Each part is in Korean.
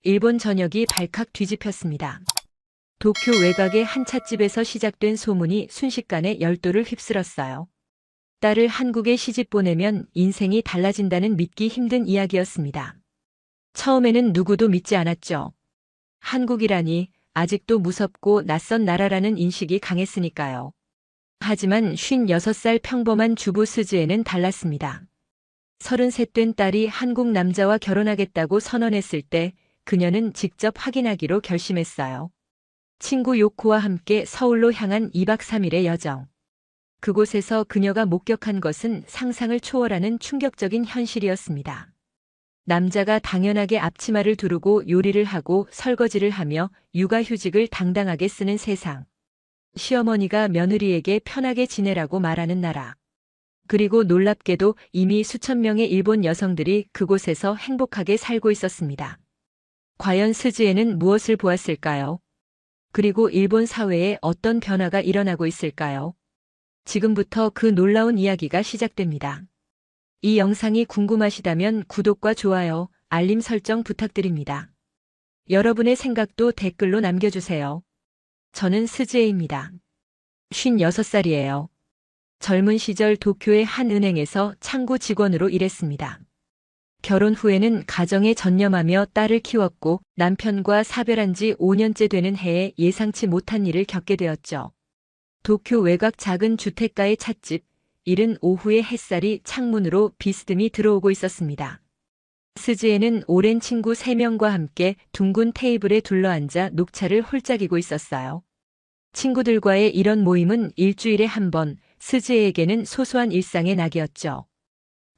일본 전역이 발칵 뒤집혔습니다. 도쿄 외곽의 한 찻집에서 시작된 소문이 순식간에 열도를 휩쓸었어요. 딸을 한국에 시집 보내면 인생이 달라진다는 믿기 힘든 이야기였습니다. 처음에는 누구도 믿지 않았죠. 한국이라니 아직도 무섭고 낯선 나라라는 인식이 강했으니까요. 하지만 56살 평범한 주부 스즈에는 달랐습니다. 33 된 딸이 한국 남자와 결혼하겠다고 선언했을 때 그녀는 직접 확인하기로 결심했어요. 친구 요코와 함께 서울로 향한 2박 3일의 여정. 그곳에서 그녀가 목격한 것은 상상을 초월하는 충격적인 현실이었습니다. 남자가 당연하게 앞치마를 두르고 요리를 하고 설거지를 하며 육아휴직을 당당하게 쓰는 세상. 시어머니가 며느리에게 편하게 지내라고 말하는 나라. 그리고 놀랍게도 이미 수천 명의 일본 여성들이 그곳에서 행복하게 살고 있었습니다. 과연 스즈에는 무엇을 보았을까요? 그리고 일본 사회에 어떤 변화가 일어나고 있을까요? 지금부터 그 놀라운 이야기가 시작됩니다. 이 영상이 궁금하시다면 구독과 좋아요, 알림 설정 부탁드립니다. 여러분의 생각도 댓글로 남겨주세요. 저는 스즈에입니다. 56살이에요. 젊은 시절 도쿄의 한 은행에서 창구 직원으로 일했습니다. 결혼 후에는 가정에 전념하며 딸을 키웠고 남편과 사별한 지 5년째 되는 해에 예상치 못한 일을 겪게 되었죠. 도쿄 외곽 작은 주택가의 찻집, 이른 오후의 햇살이 창문으로 비스듬히 들어오고 있었습니다. 스즈에는 오랜 친구 3명과 함께 둥근 테이블에 둘러앉아 녹차를 홀짝이고 있었어요. 친구들과의 이런 모임은 일주일에 한 번, 스즈에에게는 소소한 일상의 낙이었죠.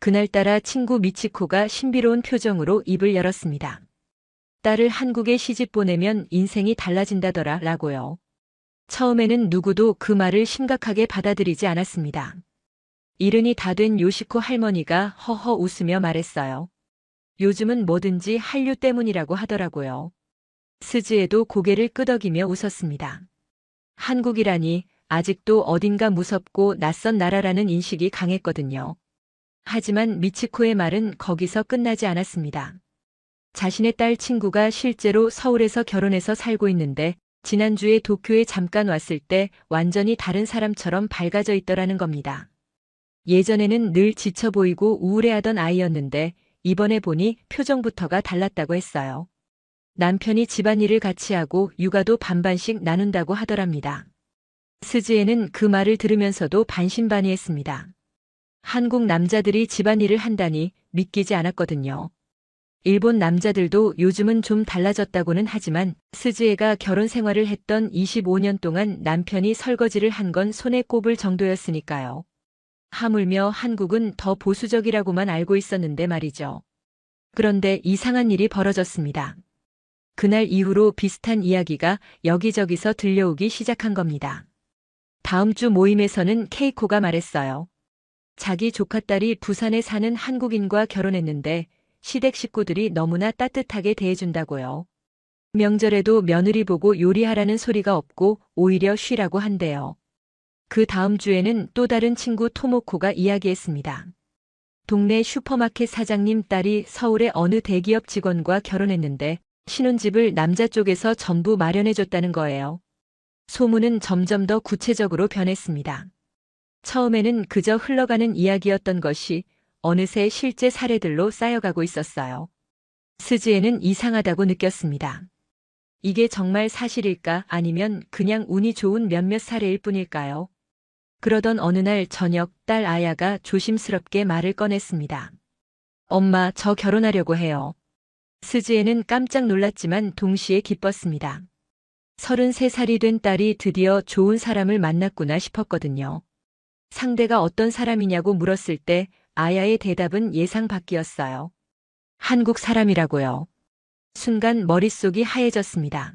그날따라 친구 미치코가 신비로운 표정으로 입을 열었습니다. 딸을 한국에 시집 보내면 인생이 달라진다더라 라고요. 처음에는 누구도 그 말을 심각하게 받아들이지 않았습니다. 이른이 다 된 요시코 할머니가 허허 웃으며 말했어요. 요즘은 뭐든지 한류 때문이라고 하더라고요. 스즈에도 고개를 끄덕이며 웃었습니다. 한국이라니 아직도 어딘가 무섭고 낯선 나라라는 인식이 강했거든요. 하지만 미치코의 말은 거기서 끝나지 않았습니다. 자신의 딸 친구가 실제로 서울에서 결혼해서 살고 있는데 지난주에 도쿄에 잠깐 왔을 때 완전히 다른 사람처럼 밝아져 있더라는 겁니다. 예전에는 늘 지쳐 보이고 우울해하던 아이였는데 이번에 보니 표정부터가 달랐다고 했어요. 남편이 집안일을 같이 하고 육아도 반반씩 나눈다고 하더랍니다. 스즈에는 그 말을 들으면서도 반신반의했습니다. 한국 남자들이 집안일을 한다니 믿기지 않았거든요. 일본 남자들도 요즘은 좀 달라졌다고는 하지만 스즈에가 결혼 생활을 했던 25년 동안 남편이 설거지를 한 건 손에 꼽을 정도였으니까요. 하물며 한국은 더 보수적이라고만 알고 있었는데 말이죠. 그런데 이상한 일이 벌어졌습니다. 그날 이후로 비슷한 이야기가 여기저기서 들려오기 시작한 겁니다. 다음 주 모임에서는 케이코가 말했어요. 자기 조카딸이 부산에 사는 한국인과 결혼했는데 시댁 식구들이 너무나 따뜻하게 대해준다고요. 명절에도 며느리 보고 요리하라는 소리가 없고 오히려 쉬라고 한대요. 그 다음 주에는 또 다른 친구 토모코가 이야기했습니다. 동네 슈퍼마켓 사장님 딸이 서울의 어느 대기업 직원과 결혼했는데 신혼집을 남자 쪽에서 전부 마련해줬다는 거예요. 소문은 점점 더 구체적으로 변했습니다. 처음에는 그저 흘러가는 이야기였던 것이 어느새 실제 사례들로 쌓여가고 있었어요. 스즈에는 이상하다고 느꼈습니다. 이게 정말 사실일까 아니면 그냥 운이 좋은 몇몇 사례일 뿐일까요? 그러던 어느 날 저녁 딸 아야가 조심스럽게 말을 꺼냈습니다. 엄마, 저 결혼하려고 해요. 스즈에는 깜짝 놀랐지만 동시에 기뻤습니다. 33살이 된 딸이 드디어 좋은 사람을 만났구나 싶었거든요. 상대가 어떤 사람이냐고 물었을 때 아야의 대답은 예상 밖이었어요. 한국 사람이라고요. 순간 머릿속이 하얘졌습니다.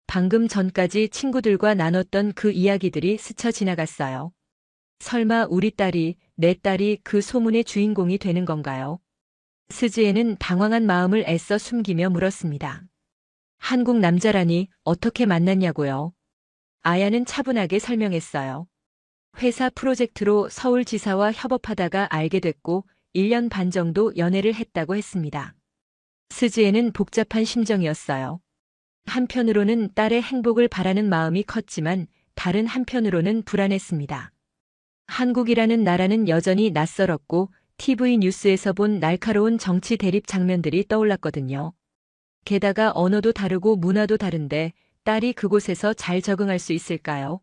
방금 전까지 친구들과 나눴던 그 이야기들이 스쳐 지나갔어요. 설마 우리 딸이, 내 딸이 그 소문의 주인공이 되는 건가요? 스즈에는 당황한 마음을 애써 숨기며 물었습니다. 한국 남자라니 어떻게 만났냐고요? 아야는 차분하게 설명했어요. 회사 프로젝트로 서울지사와 협업하다가 알게 됐고 1년 반 정도 연애를 했다고 했습니다. 스즈에는 복잡한 심정이었어요. 한편으로는 딸의 행복을 바라는 마음이 컸지만 다른 한편으로는 불안했습니다. 한국이라는 나라는 여전히 낯설었고 TV 뉴스에서 본 날카로운 정치 대립 장면들이 떠올랐거든요. 게다가 언어도 다르고 문화도 다른데 딸이 그곳에서 잘 적응할 수 있을까요?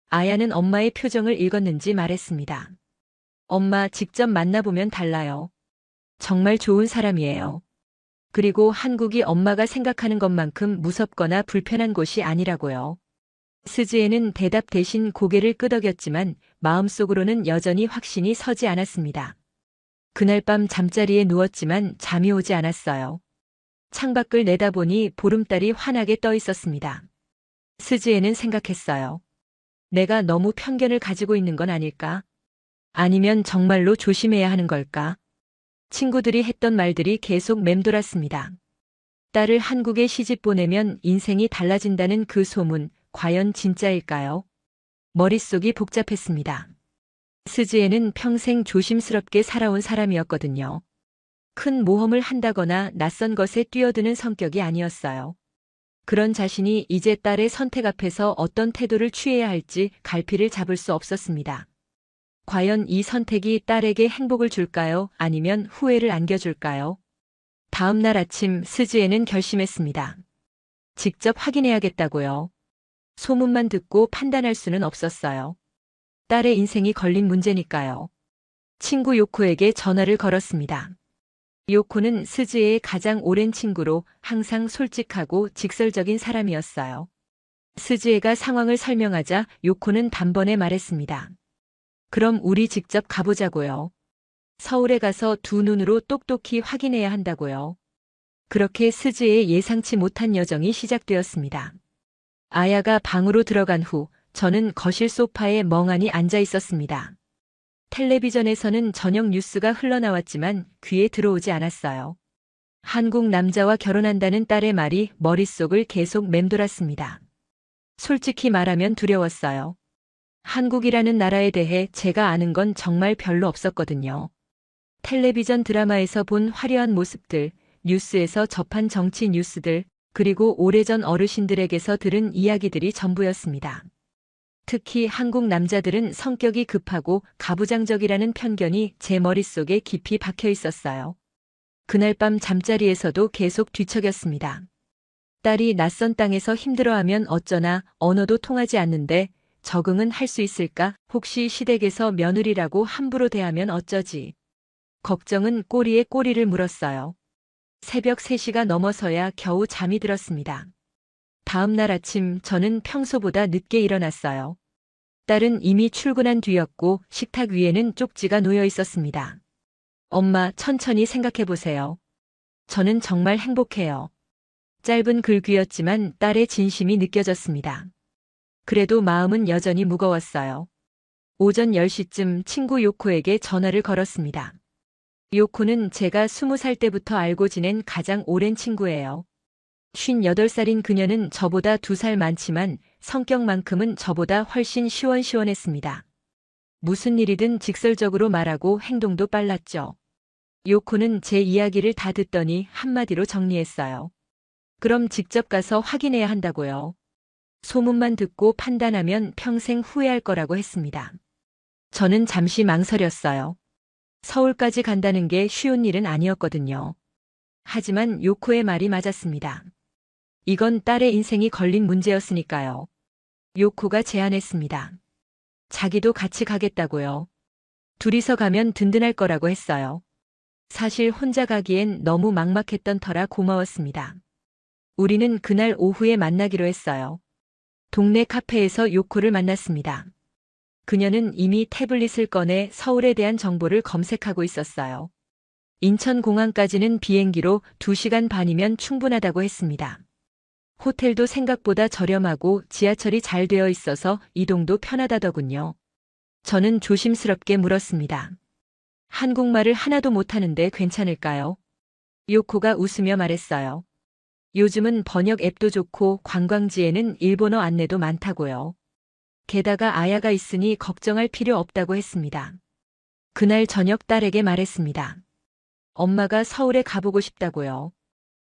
아야는 엄마의 표정을 읽었는지 말했습니다. 엄마, 직접 만나보면 달라요. 정말 좋은 사람이에요. 그리고 한국이 엄마가 생각하는 것만큼 무섭거나 불편한 곳이 아니라고요. 스즈에는 대답 대신 고개를 끄덕였지만 마음속으로는 여전히 확신이 서지 않았습니다. 그날 밤 잠자리에 누웠지만 잠이 오지 않았어요. 창밖을 내다보니 보름달이 환하게 떠 있었습니다. 스즈에는 생각했어요. 내가 너무 편견을 가지고 있는 건 아닐까? 아니면 정말로 조심해야 하는 걸까? 친구들이 했던 말들이 계속 맴돌았습니다. 딸을 한국에 시집 보내면 인생이 달라진다는 그 소문, 과연 진짜일까요? 머릿속이 복잡했습니다. 스즈에는 평생 조심스럽게 살아온 사람이었거든요. 큰 모험을 한다거나 낯선 것에 뛰어드는 성격이 아니었어요. 그런 자신이 이제 딸의 선택 앞에서 어떤 태도를 취해야 할지 갈피를 잡을 수 없었습니다. 과연 이 선택이 딸에게 행복을 줄까요? 아니면 후회를 안겨줄까요? 다음 날 아침 스즈에는 결심했습니다. 직접 확인해야겠다고요. 소문만 듣고 판단할 수는 없었어요. 딸의 인생이 걸린 문제니까요. 친구 요코에게 전화를 걸었습니다. 요코는 스즈에의 가장 오랜 친구로 항상 솔직하고 직설적인 사람이었어요. 스즈에가 상황을 설명하자 요코는 단번에 말했습니다. 그럼 우리 직접 가보자고요. 서울에 가서 두 눈으로 똑똑히 확인해야 한다고요. 그렇게 스즈에의 예상치 못한 여정이 시작되었습니다. 아야가 방으로 들어간 후 저는 거실 소파에 멍하니 앉아 있었습니다. 텔레비전에서는 저녁 뉴스가 흘러나왔지만 귀에 들어오지 않았어요. 한국 남자와 결혼한다는 딸의 말이 머릿속을 계속 맴돌았습니다. 솔직히 말하면 두려웠어요. 한국이라는 나라에 대해 제가 아는 건 정말 별로 없었거든요. 텔레비전 드라마에서 본 화려한 모습들, 뉴스에서 접한 정치 뉴스들, 그리고 오래전 어르신들에게서 들은 이야기들이 전부였습니다. 특히 한국 남자들은 성격이 급하고 가부장적이라는 편견이 제 머릿속에 깊이 박혀 있었어요. 그날 밤 잠자리에서도 계속 뒤척였습니다. 딸이 낯선 땅에서 힘들어하면 어쩌나, 언어도 통하지 않는데 적응은 할 수 있을까? 혹시 시댁에서 며느리라고 함부로 대하면 어쩌지? 걱정은 꼬리에 꼬리를 물었어요. 새벽 3시가 넘어서야 겨우 잠이 들었습니다. 다음 날 아침 저는 평소보다 늦게 일어났어요. 딸은 이미 출근한 뒤였고 식탁 위에는 쪽지가 놓여 있었습니다. 엄마, 천천히 생각해 보세요. 저는 정말 행복해요. 짧은 글귀였지만 딸의 진심이 느껴졌습니다. 그래도 마음은 여전히 무거웠어요. 오전 10시쯤 친구 요코에게 전화를 걸었습니다. 요코는 제가 20살 때부터 알고 지낸 가장 오랜 친구예요. 58살인 그녀는 저보다 2살 많지만 성격만큼은 저보다 훨씬 시원시원했습니다. 무슨 일이든 직설적으로 말하고 행동도 빨랐죠. 요코는 제 이야기를 다 듣더니 한마디로 정리했어요. 그럼 직접 가서 확인해야 한다고요. 소문만 듣고 판단하면 평생 후회할 거라고 했습니다. 저는 잠시 망설였어요. 서울까지 간다는 게 쉬운 일은 아니었거든요. 하지만 요코의 말이 맞았습니다. 이건 딸의 인생이 걸린 문제였으니까요. 요코가 제안했습니다. 자기도 같이 가겠다고요. 둘이서 가면 든든할 거라고 했어요. 사실 혼자 가기엔 너무 막막했던 터라 고마웠습니다. 우리는 그날 오후에 만나기로 했어요. 동네 카페에서 요코를 만났습니다. 그녀는 이미 태블릿을 꺼내 서울에 대한 정보를 검색하고 있었어요. 인천공항까지는 비행기로 2시간 반이면 충분하다고 했습니다. 호텔도 생각보다 저렴하고 지하철이 잘 되어 있어서 이동도 편하다더군요. 저는 조심스럽게 물었습니다. 한국말을 하나도 못하는데 괜찮을까요? 요코가 웃으며 말했어요. 요즘은 번역 앱도 좋고 관광지에는 일본어 안내도 많다고요. 게다가 아야가 있으니 걱정할 필요 없다고 했습니다. 그날 저녁 딸에게 말했습니다. 엄마가 서울에 가보고 싶다고요.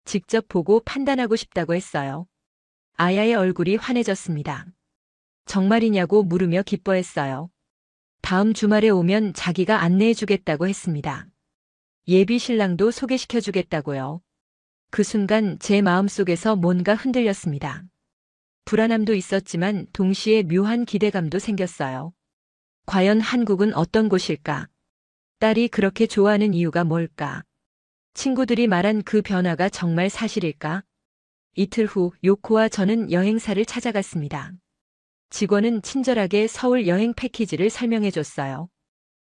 직접 보고 판단하고 싶다고 했어요. 아야의 얼굴이 환해졌습니다. 정말이냐고 물으며 기뻐했어요. 다음 주말에 오면 자기가 안내해 주겠다고 했습니다. 예비 신랑도 소개시켜 주겠다고요. 그 순간 제 마음속에서 뭔가 흔들렸습니다. 불안함도 있었지만 동시에 묘한 기대감도 생겼어요. 과연 한국은 어떤 곳일까? 딸이 그렇게 좋아하는 이유가 뭘까? 친구들이 말한 그 변화가 정말 사실일까? 이틀 후 요코와 저는 여행사를 찾아갔습니다. 직원은 친절하게 서울 여행 패키지를 설명해 줬어요.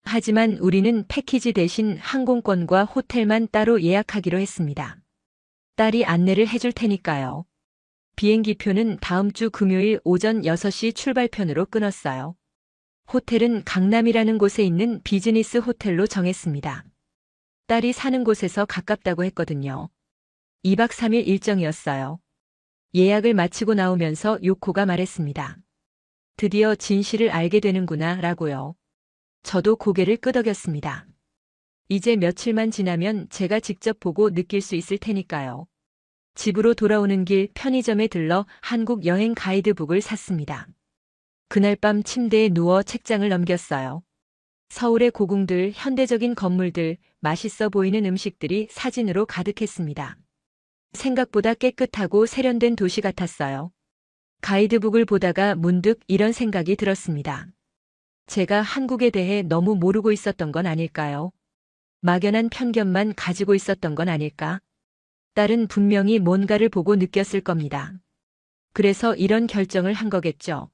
하지만 우리는 패키지 대신 항공권과 호텔만 따로 예약하기로 했습니다. 딸이 안내를 해줄 테니까요. 비행기표는 다음 주 금요일 오전 6시 출발편으로 끊었어요. 호텔은 강남이라는 곳에 있는 비즈니스 호텔로 정했습니다. 딸이 사는 곳에서 가깝다고 했거든요. 2박 3일 일정이었어요. 예약을 마치고 나오면서 요코가 말했습니다. 드디어 진실을 알게 되는구나 라고요. 저도 고개를 끄덕였습니다. 이제 며칠만 지나면 제가 직접 보고 느낄 수 있을 테니까요. 집으로 돌아오는 길 편의점에 들러 한국 여행 가이드북을 샀습니다. 그날 밤 침대에 누워 책장을 넘겼어요. 서울의 고궁들, 현대적인 건물들, 맛있어 보이는 음식들이 사진으로 가득했습니다. 생각보다 깨끗하고 세련된 도시 같았어요. 가이드북을 보다가 문득 이런 생각이 들었습니다. 제가 한국에 대해 너무 모르고 있었던 건 아닐까요? 막연한 편견만 가지고 있었던 건 아닐까? 딸은 분명히 뭔가를 보고 느꼈을 겁니다. 그래서 이런 결정을 한 거겠죠.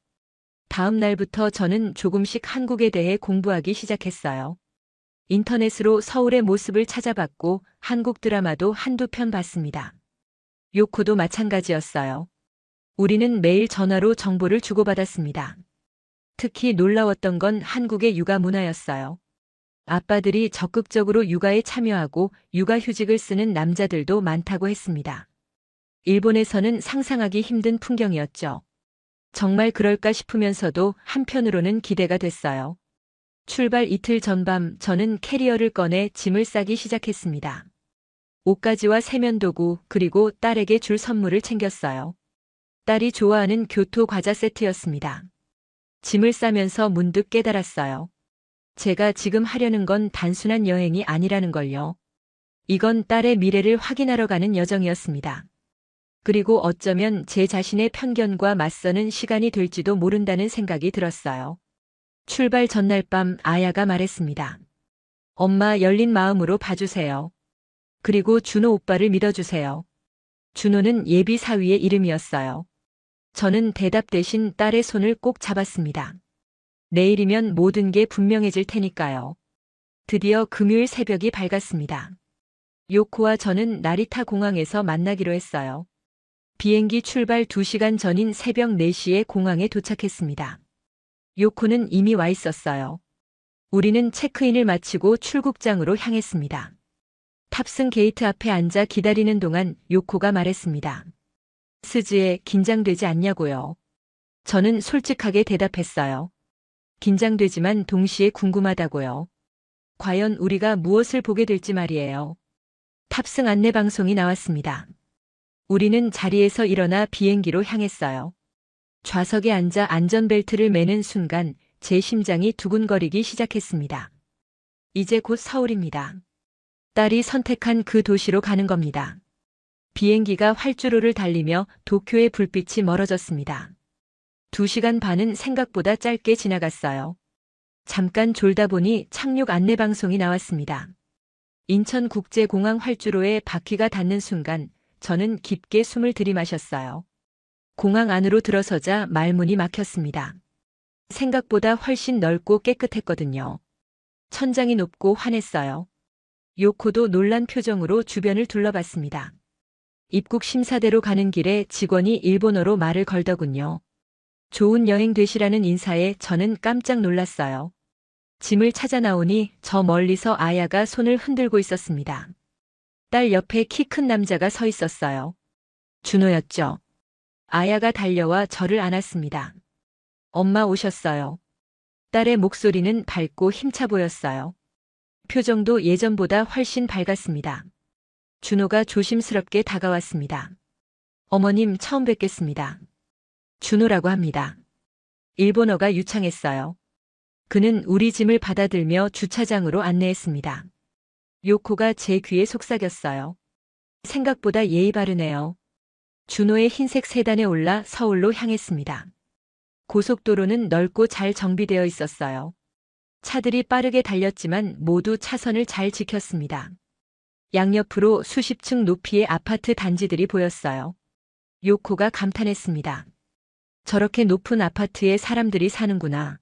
다음 날부터 저는 조금씩 한국에 대해 공부하기 시작했어요. 인터넷으로 서울의 모습을 찾아봤고 한국 드라마도 한두 편 봤습니다. 요코도 마찬가지였어요. 우리는 매일 전화로 정보를 주고받았습니다. 특히 놀라웠던 건 한국의 육아 문화였어요. 아빠들이 적극적으로 육아에 참여하고 육아휴직을 쓰는 남자들도 많다고 했습니다. 일본에서는 상상하기 힘든 풍경이었죠. 정말 그럴까 싶으면서도 한편으로는 기대가 됐어요. 출발 이틀 전밤 저는 캐리어를 꺼내 짐을 싸기 시작했습니다. 옷가지와 세면도구 그리고 딸에게 줄 선물을 챙겼어요. 딸이 좋아하는 교토 과자 세트였습니다. 짐을 싸면서 문득 깨달았어요. 제가 지금 하려는 건 단순한 여행이 아니라는 걸요. 이건 딸의 미래를 확인하러 가는 여정이었습니다. 그리고 어쩌면 제 자신의 편견과 맞서는 시간이 될지도 모른다는 생각이 들었어요. 출발 전날 밤 아야가 말했습니다. 엄마 열린 마음으로 봐주세요. 그리고 준호 오빠를 믿어주세요. 준호는 예비 사위의 이름이었어요. 저는 대답 대신 딸의 손을 꼭 잡았습니다. 내일이면 모든 게 분명해질 테니까요. 드디어 금요일 새벽이 밝았습니다. 요코와 저는 나리타 공항에서 만나기로 했어요. 비행기 출발 2시간 전인 새벽 4시에 공항에 도착했습니다. 요코는 이미 와 있었어요. 우리는 체크인을 마치고 출국장으로 향했습니다. 탑승 게이트 앞에 앉아 기다리는 동안 요코가 말했습니다. 스즈에 긴장되지 않냐고요. 저는 솔직하게 대답했어요. 긴장되지만 동시에 궁금하다고요. 과연 우리가 무엇을 보게 될지 말이에요. 탑승 안내 방송이 나왔습니다. 우리는 자리에서 일어나 비행기로 향했어요. 좌석에 앉아 안전벨트를 매는 순간 제 심장이 두근거리기 시작했습니다. 이제 곧 서울입니다. 딸이 선택한 그 도시로 가는 겁니다. 비행기가 활주로를 달리며 도쿄의 불빛이 멀어졌습니다. 2시간 반은 생각보다 짧게 지나갔어요. 잠깐 졸다 보니 착륙 안내 방송이 나왔습니다. 인천국제공항 활주로에 바퀴가 닿는 순간 저는 깊게 숨을 들이마셨어요. 공항 안으로 들어서자 말문이 막혔습니다. 생각보다 훨씬 넓고 깨끗했거든요. 천장이 높고 환했어요. 요코도 놀란 표정으로 주변을 둘러봤습니다. 입국 심사대로 가는 길에 직원이 일본어로 말을 걸더군요. 좋은 여행 되시라는 인사에 저는 깜짝 놀랐어요. 짐을 찾아 나오니 저 멀리서 아야가 손을 흔들고 있었습니다. 딸 옆에 키 큰 남자가 서 있었어요. 준호였죠. 아야가 달려와 저를 안았습니다. 엄마 오셨어요. 딸의 목소리는 밝고 힘차 보였어요. 표정도 예전보다 훨씬 밝았습니다. 준호가 조심스럽게 다가왔습니다. 어머님 처음 뵙겠습니다. 준호라고 합니다. 일본어가 유창했어요. 그는 우리 짐을 받아들며 주차장으로 안내했습니다. 요코가 제 귀에 속삭였어요. 생각보다 예의 바르네요. 준호의 흰색 세단에 올라 서울로 향했습니다. 고속도로는 넓고 잘 정비되어 있었어요. 차들이 빠르게 달렸지만 모두 차선을 잘 지켰습니다. 양옆으로 수십 층 높이의 아파트 단지들이 보였어요. 요코가 감탄했습니다. 저렇게 높은 아파트에 사람들이 사는구나.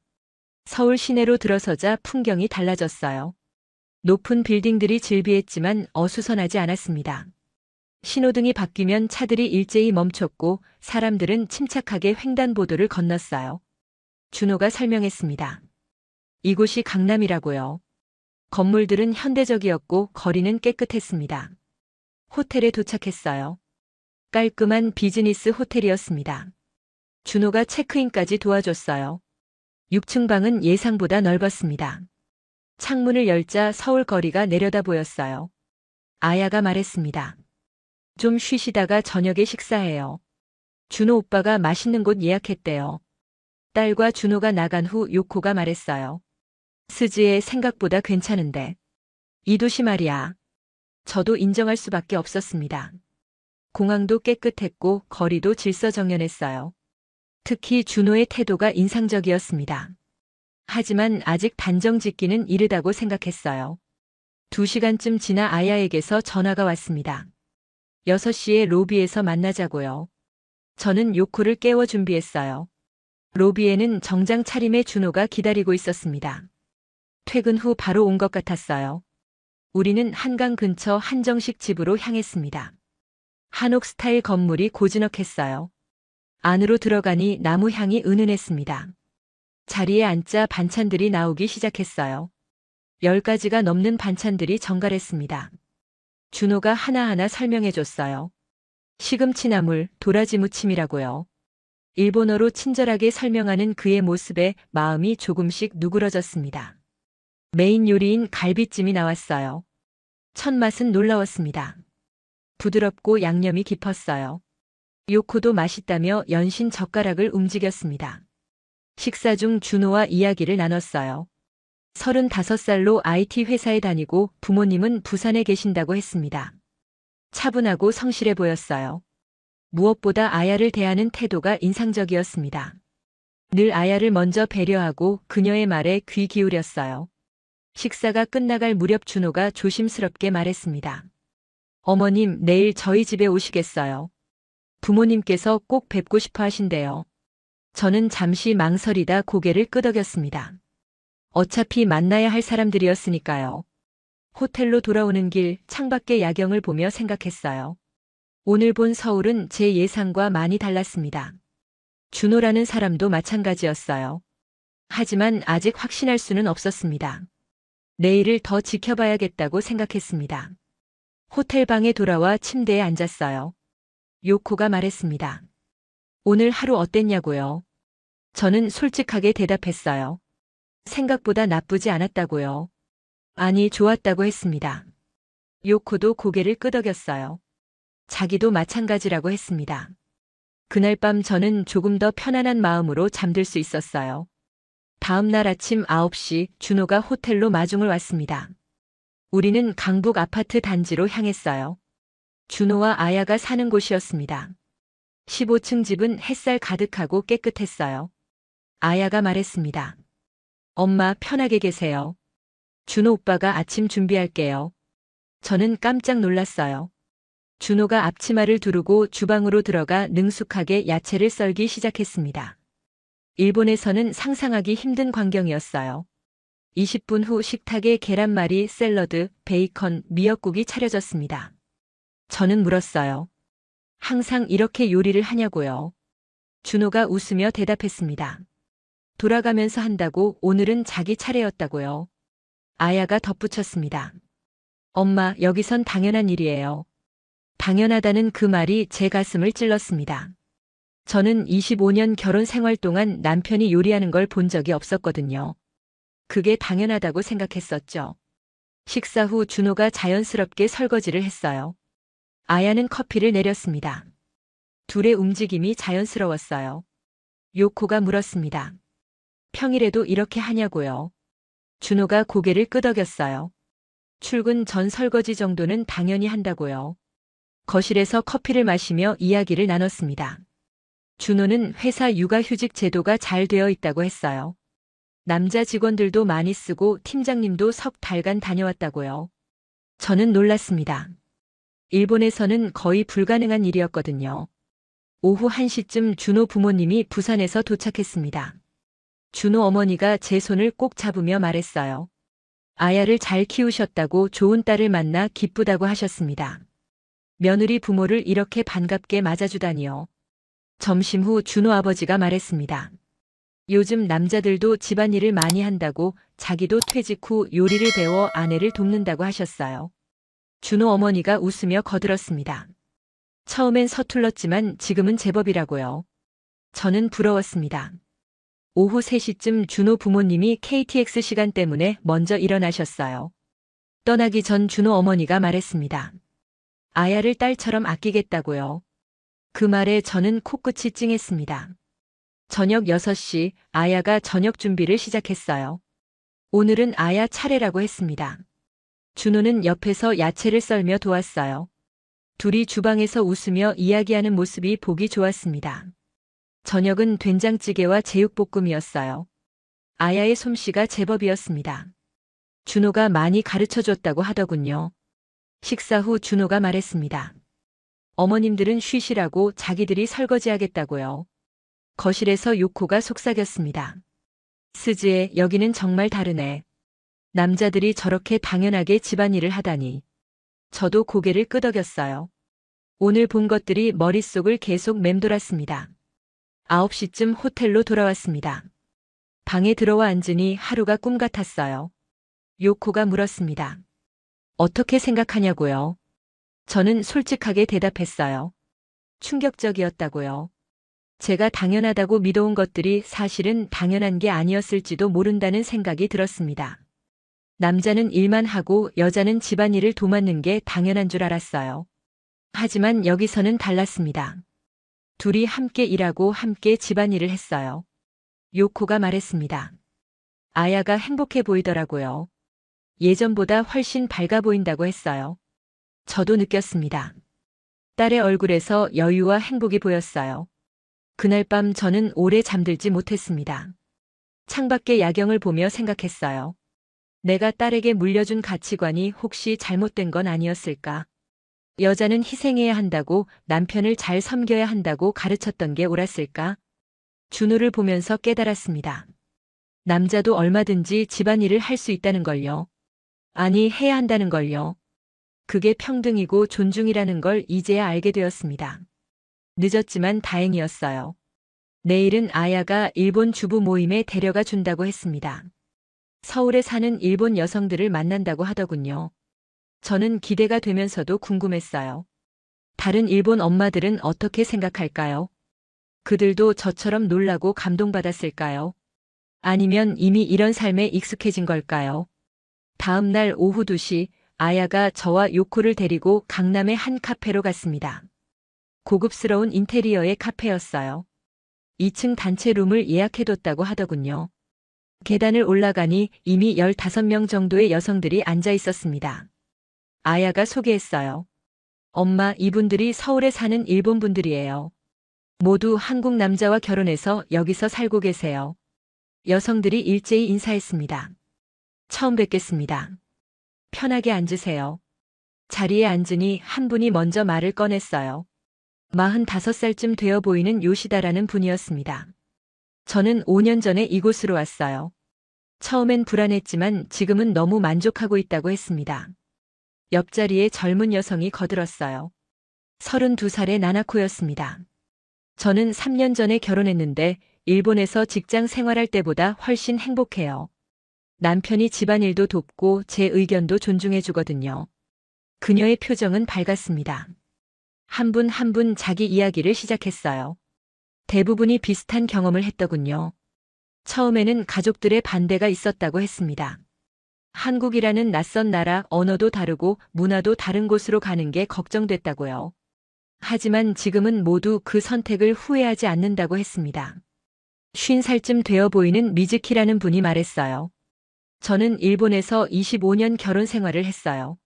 서울 시내로 들어서자 풍경이 달라졌어요. 높은 빌딩들이 질비했지만 어수선하지 않았습니다. 신호등이 바뀌면 차들이 일제히 멈췄고 사람들은 침착하게 횡단보도를 건넜어요. 준호가 설명했습니다. 이곳이 강남이라고요. 건물들은 현대적이었고 거리는 깨끗했습니다. 호텔에 도착했어요. 깔끔한 비즈니스 호텔이었습니다. 준호가 체크인까지 도와줬어요. 6층 방은 예상보다 넓었습니다. 창문을 열자 서울 거리가 내려다 보였어요. 아야가 말했습니다. 좀 쉬시다가 저녁에 식사해요. 준호 오빠가 맛있는 곳 예약했대요. 딸과 준호가 나간 후 요코가 말했어요. 스즈에 생각보다 괜찮은데. 이 도시 말이야. 저도 인정할 수밖에 없었습니다. 공항도 깨끗했고 거리도 질서정연했어요. 특히 준호의 태도가 인상적이었습니다. 하지만 아직 단정 짓기는 이르다고 생각했어요. 2시간쯤 지나 아야에게서 전화가 왔습니다. 6시에 로비에서 만나자고요. 저는 요코를 깨워 준비했어요. 로비에는 정장 차림의 준호가 기다리고 있었습니다. 퇴근 후 바로 온 것 같았어요. 우리는 한강 근처 한정식 집으로 향했습니다. 한옥 스타일 건물이 고즈넉했어요. 안으로 들어가니 나무 향이 은은했습니다. 자리에 앉자 반찬들이 나오기 시작했어요. 10가지가 넘는 반찬들이 정갈했습니다. 준호가 하나하나 설명해줬어요. 시금치나물, 도라지 무침이라고요. 일본어로 친절하게 설명하는 그의 모습에 마음이 조금씩 누그러졌습니다. 메인 요리인 갈비찜이 나왔어요. 첫 맛은 놀라웠습니다. 부드럽고 양념이 깊었어요. 요코도 맛있다며 연신 젓가락을 움직였습니다. 식사 중 준호와 이야기를 나눴어요. 35살로 IT 회사에 다니고 부모님은 부산에 계신다고 했습니다. 차분하고 성실해 보였어요. 무엇보다 아야를 대하는 태도가 인상적이었습니다. 늘 아야를 먼저 배려하고 그녀의 말에 귀 기울였어요. 식사가 끝나갈 무렵 준호가 조심스럽게 말했습니다. 어머님, 내일 저희 집에 오시겠어요? 부모님께서 꼭 뵙고 싶어 하신대요. 저는 잠시 망설이다 고개를 끄덕였습니다. 어차피 만나야 할 사람들이었으니까요. 호텔로 돌아오는 길 창밖의 야경을 보며 생각했어요. 오늘 본 서울은 제 예상과 많이 달랐습니다. 준호라는 사람도 마찬가지였어요. 하지만 아직 확신할 수는 없었습니다. 내일을 더 지켜봐야겠다고 생각했습니다. 호텔 방에 돌아와 침대에 앉았어요. 요코가 말했습니다. 오늘 하루 어땠냐고요? 저는 솔직하게 대답했어요. 생각보다 나쁘지 않았다고요. 아니, 좋았다고 했습니다. 요코도 고개를 끄덕였어요. 자기도 마찬가지라고 했습니다. 그날 밤 저는 조금 더 편안한 마음으로 잠들 수 있었어요. 다음 날 아침 9시 준호가 호텔로 마중을 왔습니다. 우리는 강북 아파트 단지로 향했어요. 준호와 아야가 사는 곳이었습니다. 15층 집은 햇살 가득하고 깨끗했어요. 아야가 말했습니다. 엄마 편하게 계세요. 준호 오빠가 아침 준비할게요. 저는 깜짝 놀랐어요. 준호가 앞치마를 두르고 주방으로 들어가 능숙하게 야채를 썰기 시작했습니다. 일본에서는 상상하기 힘든 광경이었어요. 20분 후 식탁에 계란말이, 샐러드, 베이컨, 미역국이 차려졌습니다. 저는 물었어요. 항상 이렇게 요리를 하냐고요. 준호가 웃으며 대답했습니다. 돌아가면서 한다고 오늘은 자기 차례였다고요. 아야가 덧붙였습니다. 엄마, 여기선 당연한 일이에요. 당연하다는 그 말이 제 가슴을 찔렀습니다. 저는 25년 결혼 생활 동안 남편이 요리하는 걸 본 적이 없었거든요. 그게 당연하다고 생각했었죠. 식사 후 준호가 자연스럽게 설거지를 했어요. 아야는 커피를 내렸습니다. 둘의 움직임이 자연스러웠어요. 요코가 물었습니다. 평일에도 이렇게 하냐고요. 준호가 고개를 끄덕였어요. 출근 전 설거지 정도는 당연히 한다고요. 거실에서 커피를 마시며 이야기를 나눴습니다. 준호는 회사 육아휴직 제도가 잘 되어 있다고 했어요. 남자 직원들도 많이 쓰고 팀장님도 석 달간 다녀왔다고요. 저는 놀랐습니다. 일본에서는 거의 불가능한 일이었거든요. 오후 1시쯤 준호 부모님이 부산에서 도착했습니다. 준호 어머니가 제 손을 꼭 잡으며 말했어요. 아야를 잘 키우셨다고 좋은 딸을 만나 기쁘다고 하셨습니다. 며느리 부모를 이렇게 반갑게 맞아주다니요. 점심 후 준호 아버지가 말했습니다. 요즘 남자들도 집안일을 많이 한다고 자기도 퇴직 후 요리를 배워 아내를 돕는다고 하셨어요. 준호 어머니가 웃으며 거들었습니다. 처음엔 서툴렀지만 지금은 제법이라고요. 저는 부러웠습니다. 오후 3시쯤 준호 부모님이 KTX 시간 때문에 먼저 일어나셨어요. 떠나기 전 준호 어머니가 말했습니다. 아야를 딸처럼 아끼겠다고요. 그 말에 저는 코끝이 찡했습니다. 저녁 6시 아야가 저녁 준비를 시작했어요. 오늘은 아야 차례라고 했습니다. 준호는 옆에서 야채를 썰며 도왔어요. 둘이 주방에서 웃으며 이야기하는 모습이 보기 좋았습니다. 저녁은 된장찌개와 제육볶음이었어요. 아야의 솜씨가 제법이었습니다. 준호가 많이 가르쳐줬다고 하더군요. 식사 후 준호가 말했습니다. 어머님들은 쉬시라고 자기들이 설거지하겠다고요. 거실에서 요코가 속삭였습니다. 스즈에 여기는 정말 다르네. 남자들이 저렇게 당연하게 집안일을 하다니. 저도 고개를 끄덕였어요. 오늘 본 것들이 머릿속을 계속 맴돌았습니다. 9시쯤 호텔로 돌아왔습니다. 방에 들어와 앉으니 하루가 꿈 같았어요. 요코가 물었습니다. 어떻게 생각하냐고요? 저는 솔직하게 대답했어요. 충격적이었다고요. 제가 당연하다고 믿어온 것들이 사실은 당연한 게 아니었을지도 모른다는 생각이 들었습니다. 남자는 일만 하고 여자는 집안일을 도맡는 게 당연한 줄 알았어요. 하지만 여기서는 달랐습니다. 둘이 함께 일하고 함께 집안일을 했어요. 요코가 말했습니다. 아야가 행복해 보이더라고요. 예전보다 훨씬 밝아 보인다고 했어요. 저도 느꼈습니다. 딸의 얼굴에서 여유와 행복이 보였어요. 그날 밤 저는 오래 잠들지 못했습니다. 창밖의 야경을 보며 생각했어요. 내가 딸에게 물려준 가치관이 혹시 잘못된 건 아니었을까? 여자는 희생해야 한다고, 남편을 잘 섬겨야 한다고 가르쳤던 게 옳았을까? 준호를 보면서 깨달았습니다. 남자도 얼마든지 집안일을 할 수 있다는 걸요. 아니, 해야 한다는 걸요. 그게 평등이고 존중이라는 걸 이제야 알게 되었습니다. 늦었지만 다행이었어요. 내일은 아야가 일본 주부 모임에 데려가 준다고 했습니다. 서울에 사는 일본 여성들을 만난다고 하더군요. 저는 기대가 되면서도 궁금했어요. 다른 일본 엄마들은 어떻게 생각할까요? 그들도 저처럼 놀라고 감동받았을까요? 아니면 이미 이런 삶에 익숙해진 걸까요? 다음 날 오후 2시 아야가 저와 요코를 데리고 강남의 한 카페로 갔습니다. 고급스러운 인테리어의 카페였어요. 2층 단체 룸을 예약해뒀다고 하더군요. 계단을 올라가니 이미 15명 정도의 여성들이 앉아 있었습니다. 아야가 소개했어요. 엄마, 이분들이 서울에 사는 일본 분들이에요. 모두 한국 남자와 결혼해서 여기서 살고 계세요. 여성들이 일제히 인사했습니다. 처음 뵙겠습니다. 편하게 앉으세요. 자리에 앉으니 한 분이 먼저 말을 꺼냈어요. 45살쯤 되어 보이는 요시다라는 분이었습니다. 저는 5년 전에 이곳으로 왔어요. 처음엔 불안했지만 지금은 너무 만족하고 있다고 했습니다. 옆자리에 젊은 여성이 거들었어요. 32살의 나나코였습니다. 저는 3년 전에 결혼했는데 일본에서 직장 생활할 때보다 훨씬 행복해요. 남편이 집안일도 돕고 제 의견도 존중해 주거든요. 그녀의 표정은 밝았습니다. 한 분 한 분 자기 이야기를 시작했어요. 대부분이 비슷한 경험을 했더군요. 처음에는 가족들의 반대가 있었다고 했습니다. 한국이라는 낯선 나라, 언어도 다르고 문화도 다른 곳으로 가는 게 걱정됐다고요. 하지만 지금은 모두 그 선택을 후회하지 않는다고 했습니다. 50살쯤 되어 보이는 미즈키라는 분이 말했어요. 저는 일본에서 25년 결혼 생활을 했어요.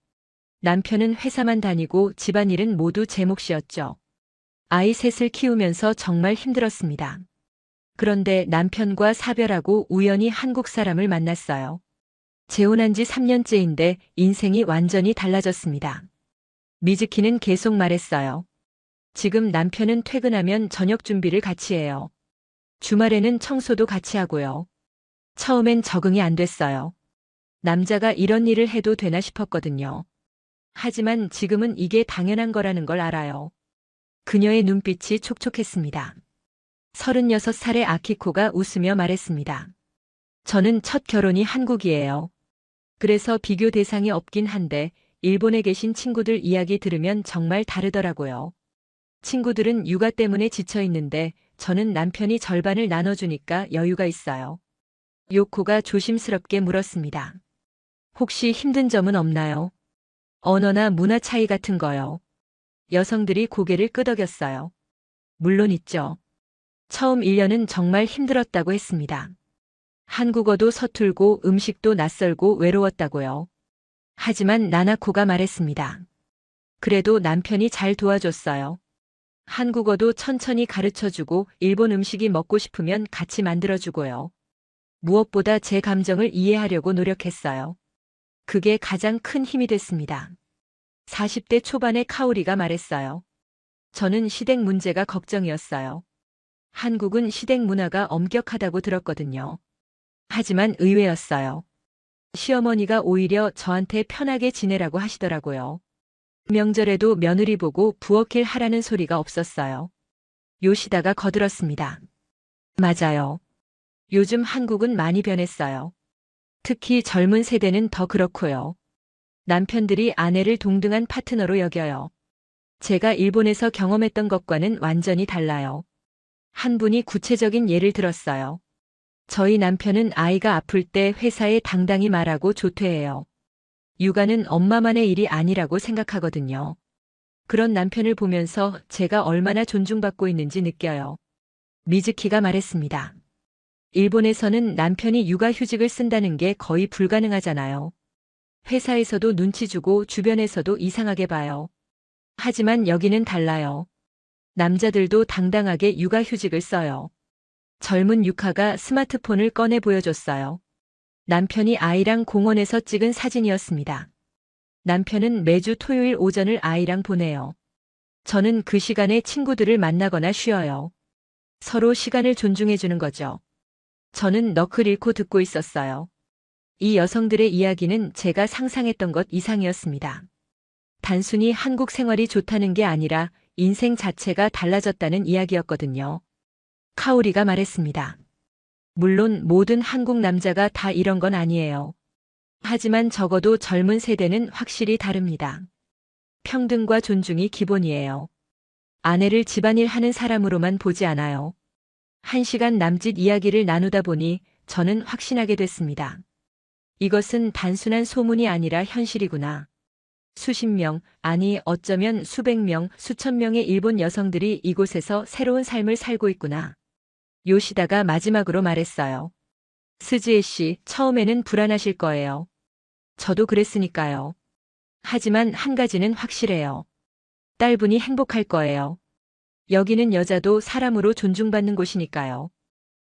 남편은 회사만 다니고 집안일은 모두 제 몫이었죠. 아이 셋을 키우면서 정말 힘들었습니다. 그런데 남편과 사별하고 우연히 한국 사람을 만났어요. 재혼한 지 3년째인데 인생이 완전히 달라졌습니다. 미즈키는 계속 말했어요. 지금 남편은 퇴근하면 저녁 준비를 같이 해요. 주말에는 청소도 같이 하고요. 처음엔 적응이 안 됐어요. 남자가 이런 일을 해도 되나 싶었거든요. 하지만 지금은 이게 당연한 거라는 걸 알아요. 그녀의 눈빛이 촉촉했습니다. 36살의 아키코가 웃으며 말했습니다. 저는 첫 결혼이 한국이에요. 그래서 비교 대상이 없긴 한데 일본에 계신 친구들 이야기 들으면 정말 다르더라고요. 친구들은 육아 때문에 지쳐 있는데 저는 남편이 절반을 나눠주니까 여유가 있어요. 요코가 조심스럽게 물었습니다. 혹시 힘든 점은 없나요? 언어나 문화 차이 같은 거요. 여성들이 고개를 끄덕였어요. 물론 있죠. 처음 1년은 정말 힘들었다고 했습니다. 한국어도 서툴고 음식도 낯설고 외로웠다고요. 하지만 나나코가 말했습니다. 그래도 남편이 잘 도와줬어요. 한국어도 천천히 가르쳐주고 일본 음식이 먹고 싶으면 같이 만들어주고요. 무엇보다 제 감정을 이해하려고 노력했어요. 그게 가장 큰 힘이 됐습니다. 40대 초반의 카오리가 말했어요. 저는 시댁 문제가 걱정이었어요. 한국은 시댁 문화가 엄격하다고 들었거든요. 하지만 의외였어요. 시어머니가 오히려 저한테 편하게 지내라고 하시더라고요. 명절에도 며느리 보고 부엌일 하라는 소리가 없었어요. 요시다가 거들었습니다. 맞아요. 요즘 한국은 많이 변했어요. 특히 젊은 세대는 더 그렇고요. 남편들이 아내를 동등한 파트너로 여겨요. 제가 일본에서 경험했던 것과는 완전히 달라요. 한 분이 구체적인 예를 들었어요. 저희 남편은 아이가 아플 때 회사에 당당히 말하고 조퇴해요. 육아는 엄마만의 일이 아니라고 생각하거든요. 그런 남편을 보면서 제가 얼마나 존중받고 있는지 느껴요. 미즈키가 말했습니다. 일본에서는 남편이 육아휴직을 쓴다는 게 거의 불가능하잖아요. 회사에서도 눈치 주고 주변에서도 이상하게 봐요. 하지만 여기는 달라요. 남자들도 당당하게 육아휴직을 써요. 젊은 유카가 스마트폰을 꺼내 보여줬어요. 남편이 아이랑 공원에서 찍은 사진이었습니다. 남편은 매주 토요일 오전을 아이랑 보내요. 저는 그 시간에 친구들을 만나거나 쉬어요. 서로 시간을 존중해주는 거죠. 저는 너클 잃고 듣고 있었어요. 이 여성들의 이야기는 제가 상상했던 것 이상이었습니다. 단순히 한국 생활이 좋다는 게 아니라 인생 자체가 달라졌다는 이야기였거든요. 카오리가 말했습니다. 물론 모든 한국 남자가 다 이런 건 아니에요. 하지만 적어도 젊은 세대는 확실히 다릅니다. 평등과 존중이 기본이에요. 아내를 집안일 하는 사람으로만 보지 않아요. 1시간 남짓 이야기를 나누다 보니 저는 확신하게 됐습니다. 이것은 단순한 소문이 아니라 현실이구나. 수십 명, 아니 어쩌면 수백 명, 수천 명의 일본 여성들이 이곳에서 새로운 삶을 살고 있구나. 요시다가 마지막으로 말했어요. 스즈에 씨, 처음에는 불안하실 거예요. 저도 그랬으니까요. 하지만 한 가지는 확실해요. 딸분이 행복할 거예요. 여기는 여자도 사람으로 존중받는 곳이니까요.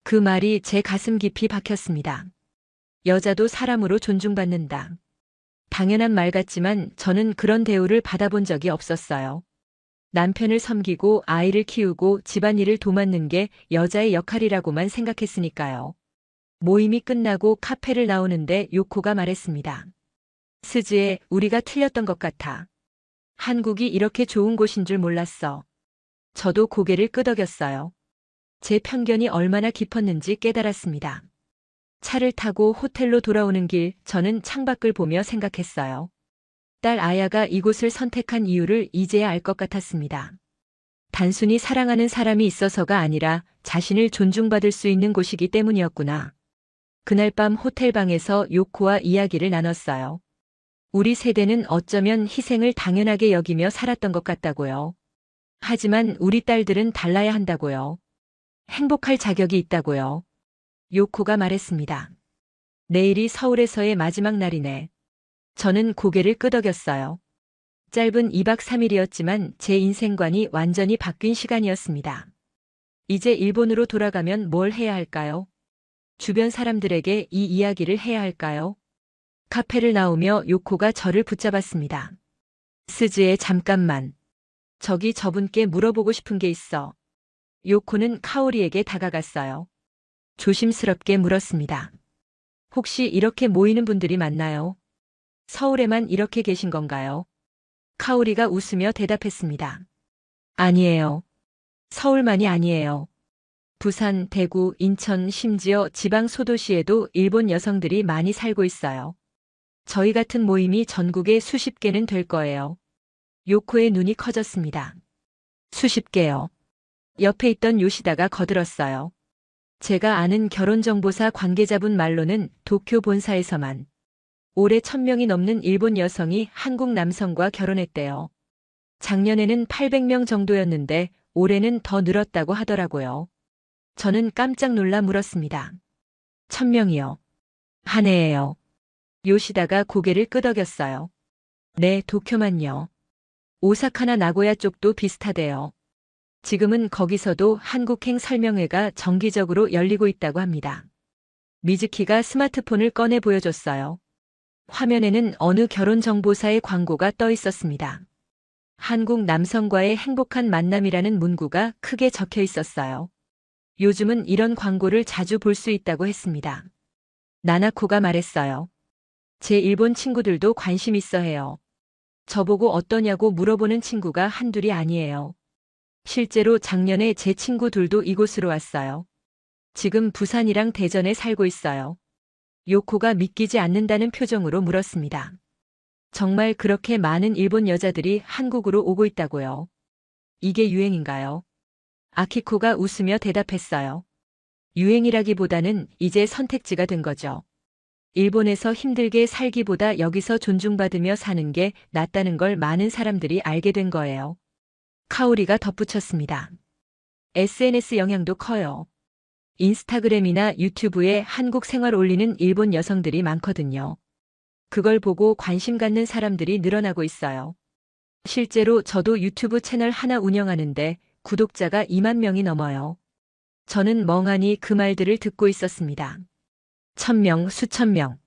그 말이 제 가슴 깊이 박혔습니다. 여자도 사람으로 존중받는다. 당연한 말 같지만 저는 그런 대우를 받아본 적이 없었어요. 남편을 섬기고 아이를 키우고 집안일을 도맡는 게 여자의 역할이라고만 생각했으니까요. 모임이 끝나고 카페를 나오는데 요코가 말했습니다. 스즈에 우리가 틀렸던 것 같아. 한국이 이렇게 좋은 곳인 줄 몰랐어. 저도 고개를 끄덕였어요. 제 편견이 얼마나 깊었는지 깨달았습니다. 차를 타고 호텔로 돌아오는 길 저는 창밖을 보며 생각했어요. 딸 아야가 이곳을 선택한 이유를 이제야 알 것 같았습니다. 단순히 사랑하는 사람이 있어서가 아니라 자신을 존중받을 수 있는 곳이기 때문이었구나. 그날 밤 호텔방에서 요코와 이야기를 나눴어요. 우리 세대는 어쩌면 희생을 당연하게 여기며 살았던 것 같다고요. 하지만 우리 딸들은 달라야 한다고요. 행복할 자격이 있다고요. 요코가 말했습니다. 내일이 서울에서의 마지막 날이네. 저는 고개를 끄덕였어요. 짧은 2박 3일이었지만 제 인생관이 완전히 바뀐 시간이었습니다. 이제 일본으로 돌아가면 뭘 해야 할까요? 주변 사람들에게 이 이야기를 해야 할까요? 카페를 나오며 요코가 저를 붙잡았습니다. 스즈에 잠깐만. 저기 저분께 물어보고 싶은 게 있어. 요코는 카오리에게 다가갔어요. 조심스럽게 물었습니다. 혹시 이렇게 모이는 분들이 많나요? 서울에만 이렇게 계신 건가요? 카오리가 웃으며 대답했습니다. 아니에요. 서울만이 아니에요. 부산, 대구, 인천, 심지어 지방 소도시에도 일본 여성들이 많이 살고 있어요. 저희 같은 모임이 전국에 수십 개는 될 거예요. 요코의 눈이 커졌습니다. 수십 개요. 옆에 있던 요시다가 거들었어요. 제가 아는 결혼정보사 관계자분 말로는 도쿄 본사에서만 올해 1000명이 넘는 일본 여성이 한국 남성과 결혼했대요. 작년에는 800명 정도였는데 올해는 더 늘었다고 하더라고요. 저는 깜짝 놀라 물었습니다. 1000명이요. 한 해예요. 요시다가 고개를 끄덕였어요. 네, 도쿄만요. 오사카나 나고야 쪽도 비슷하대요. 지금은 거기서도 한국행 설명회가 정기적으로 열리고 있다고 합니다. 미즈키가 스마트폰을 꺼내 보여줬어요. 화면에는 어느 결혼정보사의 광고가 떠 있었습니다. 한국 남성과의 행복한 만남이라는 문구가 크게 적혀 있었어요. 요즘은 이런 광고를 자주 볼 수 있다고 했습니다. 나나코가 말했어요. 제 일본 친구들도 관심 있어 해요. 저보고 어떠냐고 물어보는 친구가 한둘이 아니에요. 실제로 작년에 제 친구들도 이곳으로 왔어요. 지금 부산이랑 대전에 살고 있어요. 요코가 믿기지 않는다는 표정으로 물었습니다. 정말 그렇게 많은 일본 여자들이 한국으로 오고 있다고요? 이게 유행인가요? 아키코가 웃으며 대답했어요. 유행이라기보다는 이제 선택지가 된 거죠. 일본에서 힘들게 살기보다 여기서 존중받으며 사는 게 낫다는 걸 많은 사람들이 알게 된 거예요. 카오리가 덧붙였습니다. SNS 영향도 커요. 인스타그램이나 유튜브에 한국 생활 올리는 일본 여성들이 많거든요. 그걸 보고 관심 갖는 사람들이 늘어나고 있어요. 실제로 저도 유튜브 채널 하나 운영하는데 구독자가 2만 명이 넘어요. 저는 멍하니 그 말들을 듣고 있었습니다. 1000명, 수천 명.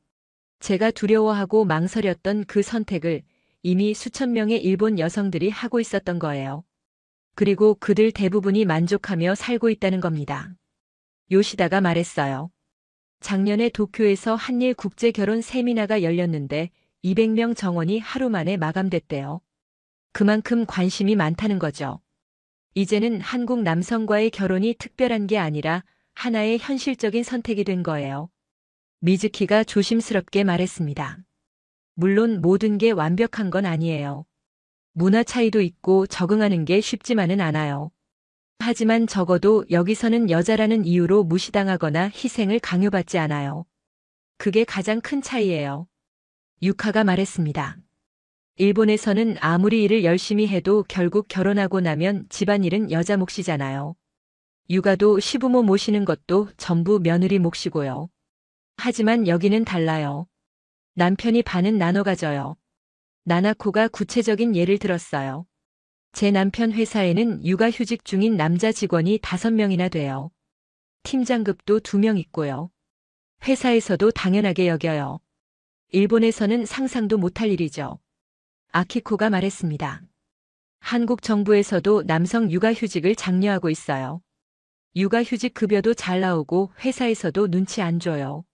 제가 두려워하고 망설였던 그 선택을 이미 수천 명의 일본 여성들이 하고 있었던 거예요. 그리고 그들 대부분이 만족하며 살고 있다는 겁니다. 요시다가 말했어요. 작년에 도쿄에서 한일 국제 결혼 세미나가 열렸는데 200명 정원이 하루 만에 마감됐대요. 그만큼 관심이 많다는 거죠. 이제는 한국 남성과의 결혼이 특별한 게 아니라 하나의 현실적인 선택이 된 거예요. 미즈키가 조심스럽게 말했습니다. 물론 모든 게 완벽한 건 아니에요. 문화 차이도 있고 적응하는 게 쉽지만은 않아요. 하지만 적어도 여기서는 여자라는 이유로 무시당하거나 희생을 강요받지 않아요. 그게 가장 큰 차이예요. 유카가 말했습니다. 일본에서는 아무리 일을 열심히 해도 결국 결혼하고 나면 집안일은 여자 몫이잖아요. 육아도 시부모 모시는 것도 전부 며느리 몫이고요. 하지만 여기는 달라요. 남편이 반은 나눠 가져요. 나나코가 구체적인 예를 들었어요. 제 남편 회사에는 육아휴직 중인 남자 직원이 5명이나 돼요. 팀장급도 2명 있고요. 회사에서도 당연하게 여겨요. 일본에서는 상상도 못할 일이죠. 아키코가 말했습니다. 한국 정부에서도 남성 육아휴직을 장려하고 있어요. 육아휴직 급여도 잘 나오고 회사에서도 눈치 안 줘요.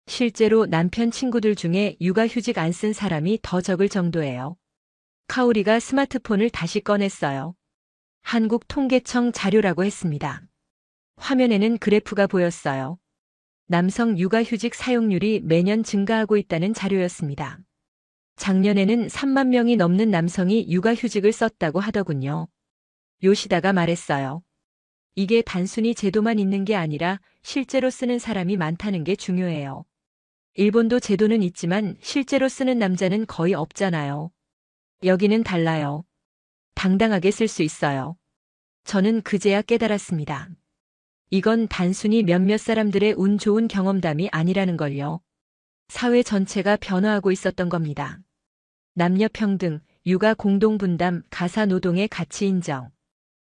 실제로 남편 친구들 중에 육아휴직 안 쓴 사람이 더 적을 정도예요. 카오리가 스마트폰을 다시 꺼냈어요. 한국통계청 자료라고 했습니다. 화면에는 그래프가 보였어요. 남성 육아휴직 사용률이 매년 증가하고 있다는 자료였습니다. 작년에는 3만 명이 넘는 남성이 육아휴직을 썼다고 하더군요. 요시다가 말했어요. 이게 단순히 제도만 있는 게 아니라 실제로 쓰는 사람이 많다는 게 중요해요. 일본도 제도는 있지만 실제로 쓰는 남자는 거의 없잖아요. 여기는 달라요. 당당하게 쓸 수 있어요. 저는 그제야 깨달았습니다. 이건 단순히 몇몇 사람들의 운 좋은 경험담이 아니라는 걸요. 사회 전체가 변화하고 있었던 겁니다. 남녀 평등, 육아 공동 분담, 가사 노동의 가치 인정.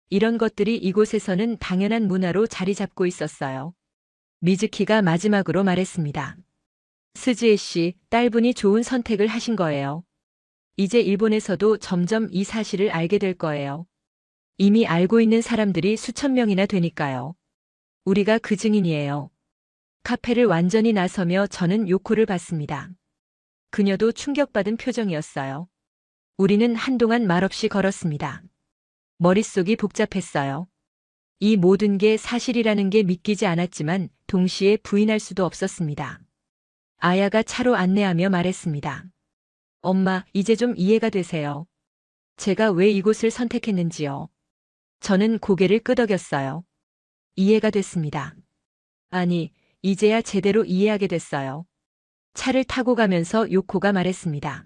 이런 것들이 이곳에서는 당연한 문화로 자리 잡고 있었어요. 미즈키가 마지막으로 말했습니다. 스즈에 씨, 딸분이 좋은 선택을 하신 거예요. 이제 일본에서도 점점 이 사실을 알게 될 거예요. 이미 알고 있는 사람들이 수천 명이나 되니까요. 우리가 그 증인이에요. 카페를 완전히 나서며 저는 요코를 봤습니다. 그녀도 충격받은 표정이었어요. 우리는 한동안 말없이 걸었습니다. 머릿속이 복잡했어요. 이 모든 게 사실이라는 게 믿기지 않았지만 동시에 부인할 수도 없었습니다. 아야가 차로 안내하며 말했습니다. 엄마, 이제 좀 이해가 되세요. 제가 왜 이곳을 선택했는지요. 저는 고개를 끄덕였어요. 이해가 됐습니다. 아니, 이제야 제대로 이해하게 됐어요. 차를 타고 가면서 요코가 말했습니다.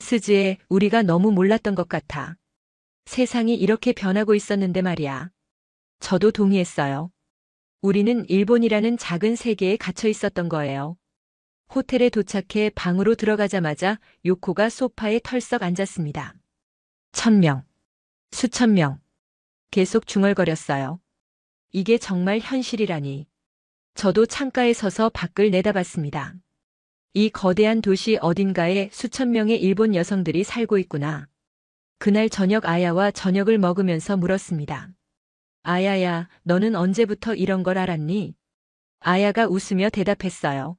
스즈에, 우리가 너무 몰랐던 것 같아. 세상이 이렇게 변하고 있었는데 말이야. 저도 동의했어요. 우리는 일본이라는 작은 세계에 갇혀 있었던 거예요. 호텔에 도착해 방으로 들어가자마자 요코가 소파에 털썩 앉았습니다. 1000명, 수천 명. 계속 중얼거렸어요. 이게 정말 현실이라니. 저도 창가에 서서 밖을 내다봤습니다. 이 거대한 도시 어딘가에 수천 명의 일본 여성들이 살고 있구나. 그날 저녁 아야와 저녁을 먹으면서 물었습니다. 아야야, 너는 언제부터 이런 걸 알았니? 아야가 웃으며 대답했어요.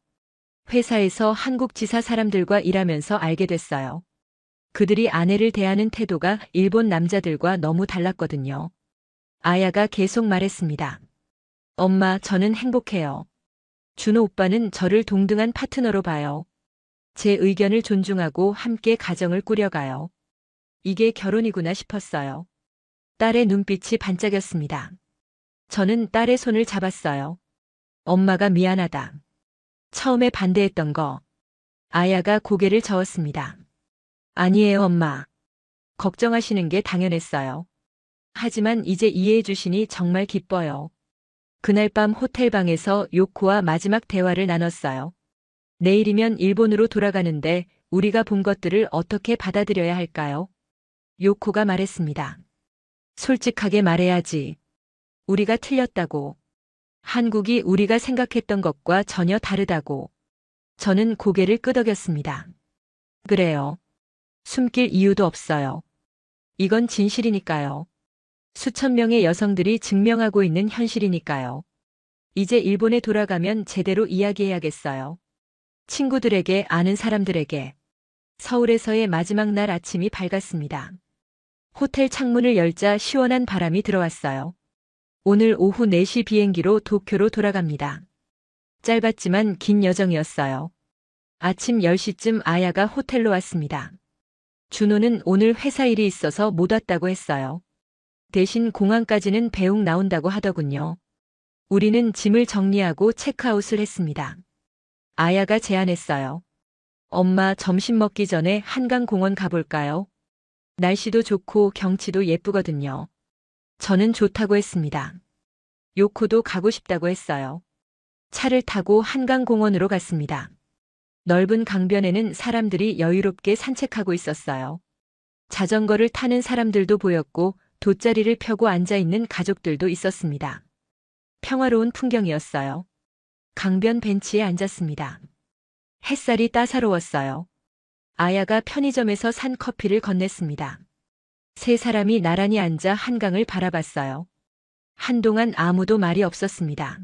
회사에서 한국 지사 사람들과 일하면서 알게 됐어요. 그들이 아내를 대하는 태도가 일본 남자들과 너무 달랐거든요. 아야가 계속 말했습니다. 엄마, 저는 행복해요. 준호 오빠는 저를 동등한 파트너로 봐요. 제 의견을 존중하고 함께 가정을 꾸려가요. 이게 결혼이구나 싶었어요. 딸의 눈빛이 반짝였습니다. 저는 딸의 손을 잡았어요. 엄마가 미안하다. 처음에 반대했던 거. 아야가 고개를 저었습니다. 아니에요, 엄마. 걱정하시는 게 당연했어요. 하지만 이제 이해해 주시니 정말 기뻐요. 그날 밤 호텔방에서 요코와 마지막 대화를 나눴어요. 내일이면 일본으로 돌아가는데 우리가 본 것들을 어떻게 받아들여야 할까요? 요코가 말했습니다. 솔직하게 말해야지. 우리가 틀렸다고. 한국이 우리가 생각했던 것과 전혀 다르다고. 저는 고개를 끄덕였습니다. 그래요. 숨길 이유도 없어요. 이건 진실이니까요. 수천 명의 여성들이 증명하고 있는 현실이니까요. 이제 일본에 돌아가면 제대로 이야기해야겠어요. 친구들에게, 아는 사람들에게. 서울에서의 마지막 날 아침이 밝았습니다. 호텔 창문을 열자 시원한 바람이 들어왔어요. 오늘 오후 4시 비행기로 도쿄로 돌아갑니다. 짧았지만 긴 여정이었어요. 아침 10시쯤 아야가 호텔로 왔습니다. 준호는 오늘 회사 일이 있어서 못 왔다고 했어요. 대신 공항까지는 배웅 나온다고 하더군요. 우리는 짐을 정리하고 체크아웃을 했습니다. 아야가 제안했어요. 엄마, 점심 먹기 전에 한강공원 가볼까요? 날씨도 좋고 경치도 예쁘거든요. 저는 좋다고 했습니다. 요코도 가고 싶다고 했어요. 차를 타고 한강공원으로 갔습니다. 넓은 강변에는 사람들이 여유롭게 산책하고 있었어요. 자전거를 타는 사람들도 보였고 돗자리를 펴고 앉아있는 가족들도 있었습니다. 평화로운 풍경이었어요. 강변 벤치에 앉았습니다. 햇살이 따사로웠어요. 아야가 편의점에서 산 커피를 건넸습니다. 세 사람이 나란히 앉아 한강을 바라봤어요. 한동안 아무도 말이 없었습니다.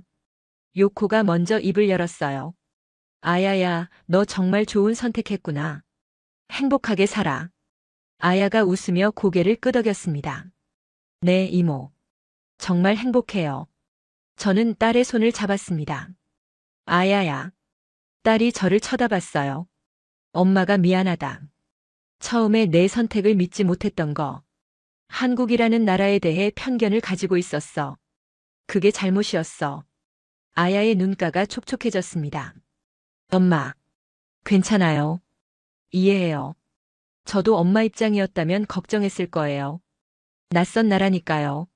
요코가 먼저 입을 열었어요. 아야야, 너 정말 좋은 선택했구나. 행복하게 살아. 아야가 웃으며 고개를 끄덕였습니다. 네, 이모. 정말 행복해요. 저는 딸의 손을 잡았습니다. 아야야. 딸이 저를 쳐다봤어요. 엄마가 미안하다. 처음에 내 선택을 믿지 못했던 거. 한국이라는 나라에 대해 편견을 가지고 있었어. 그게 잘못이었어. 아야의 눈가가 촉촉해졌습니다. 엄마, 괜찮아요. 이해해요. 저도 엄마 입장이었다면 걱정했을 거예요. 낯선 나라니까요.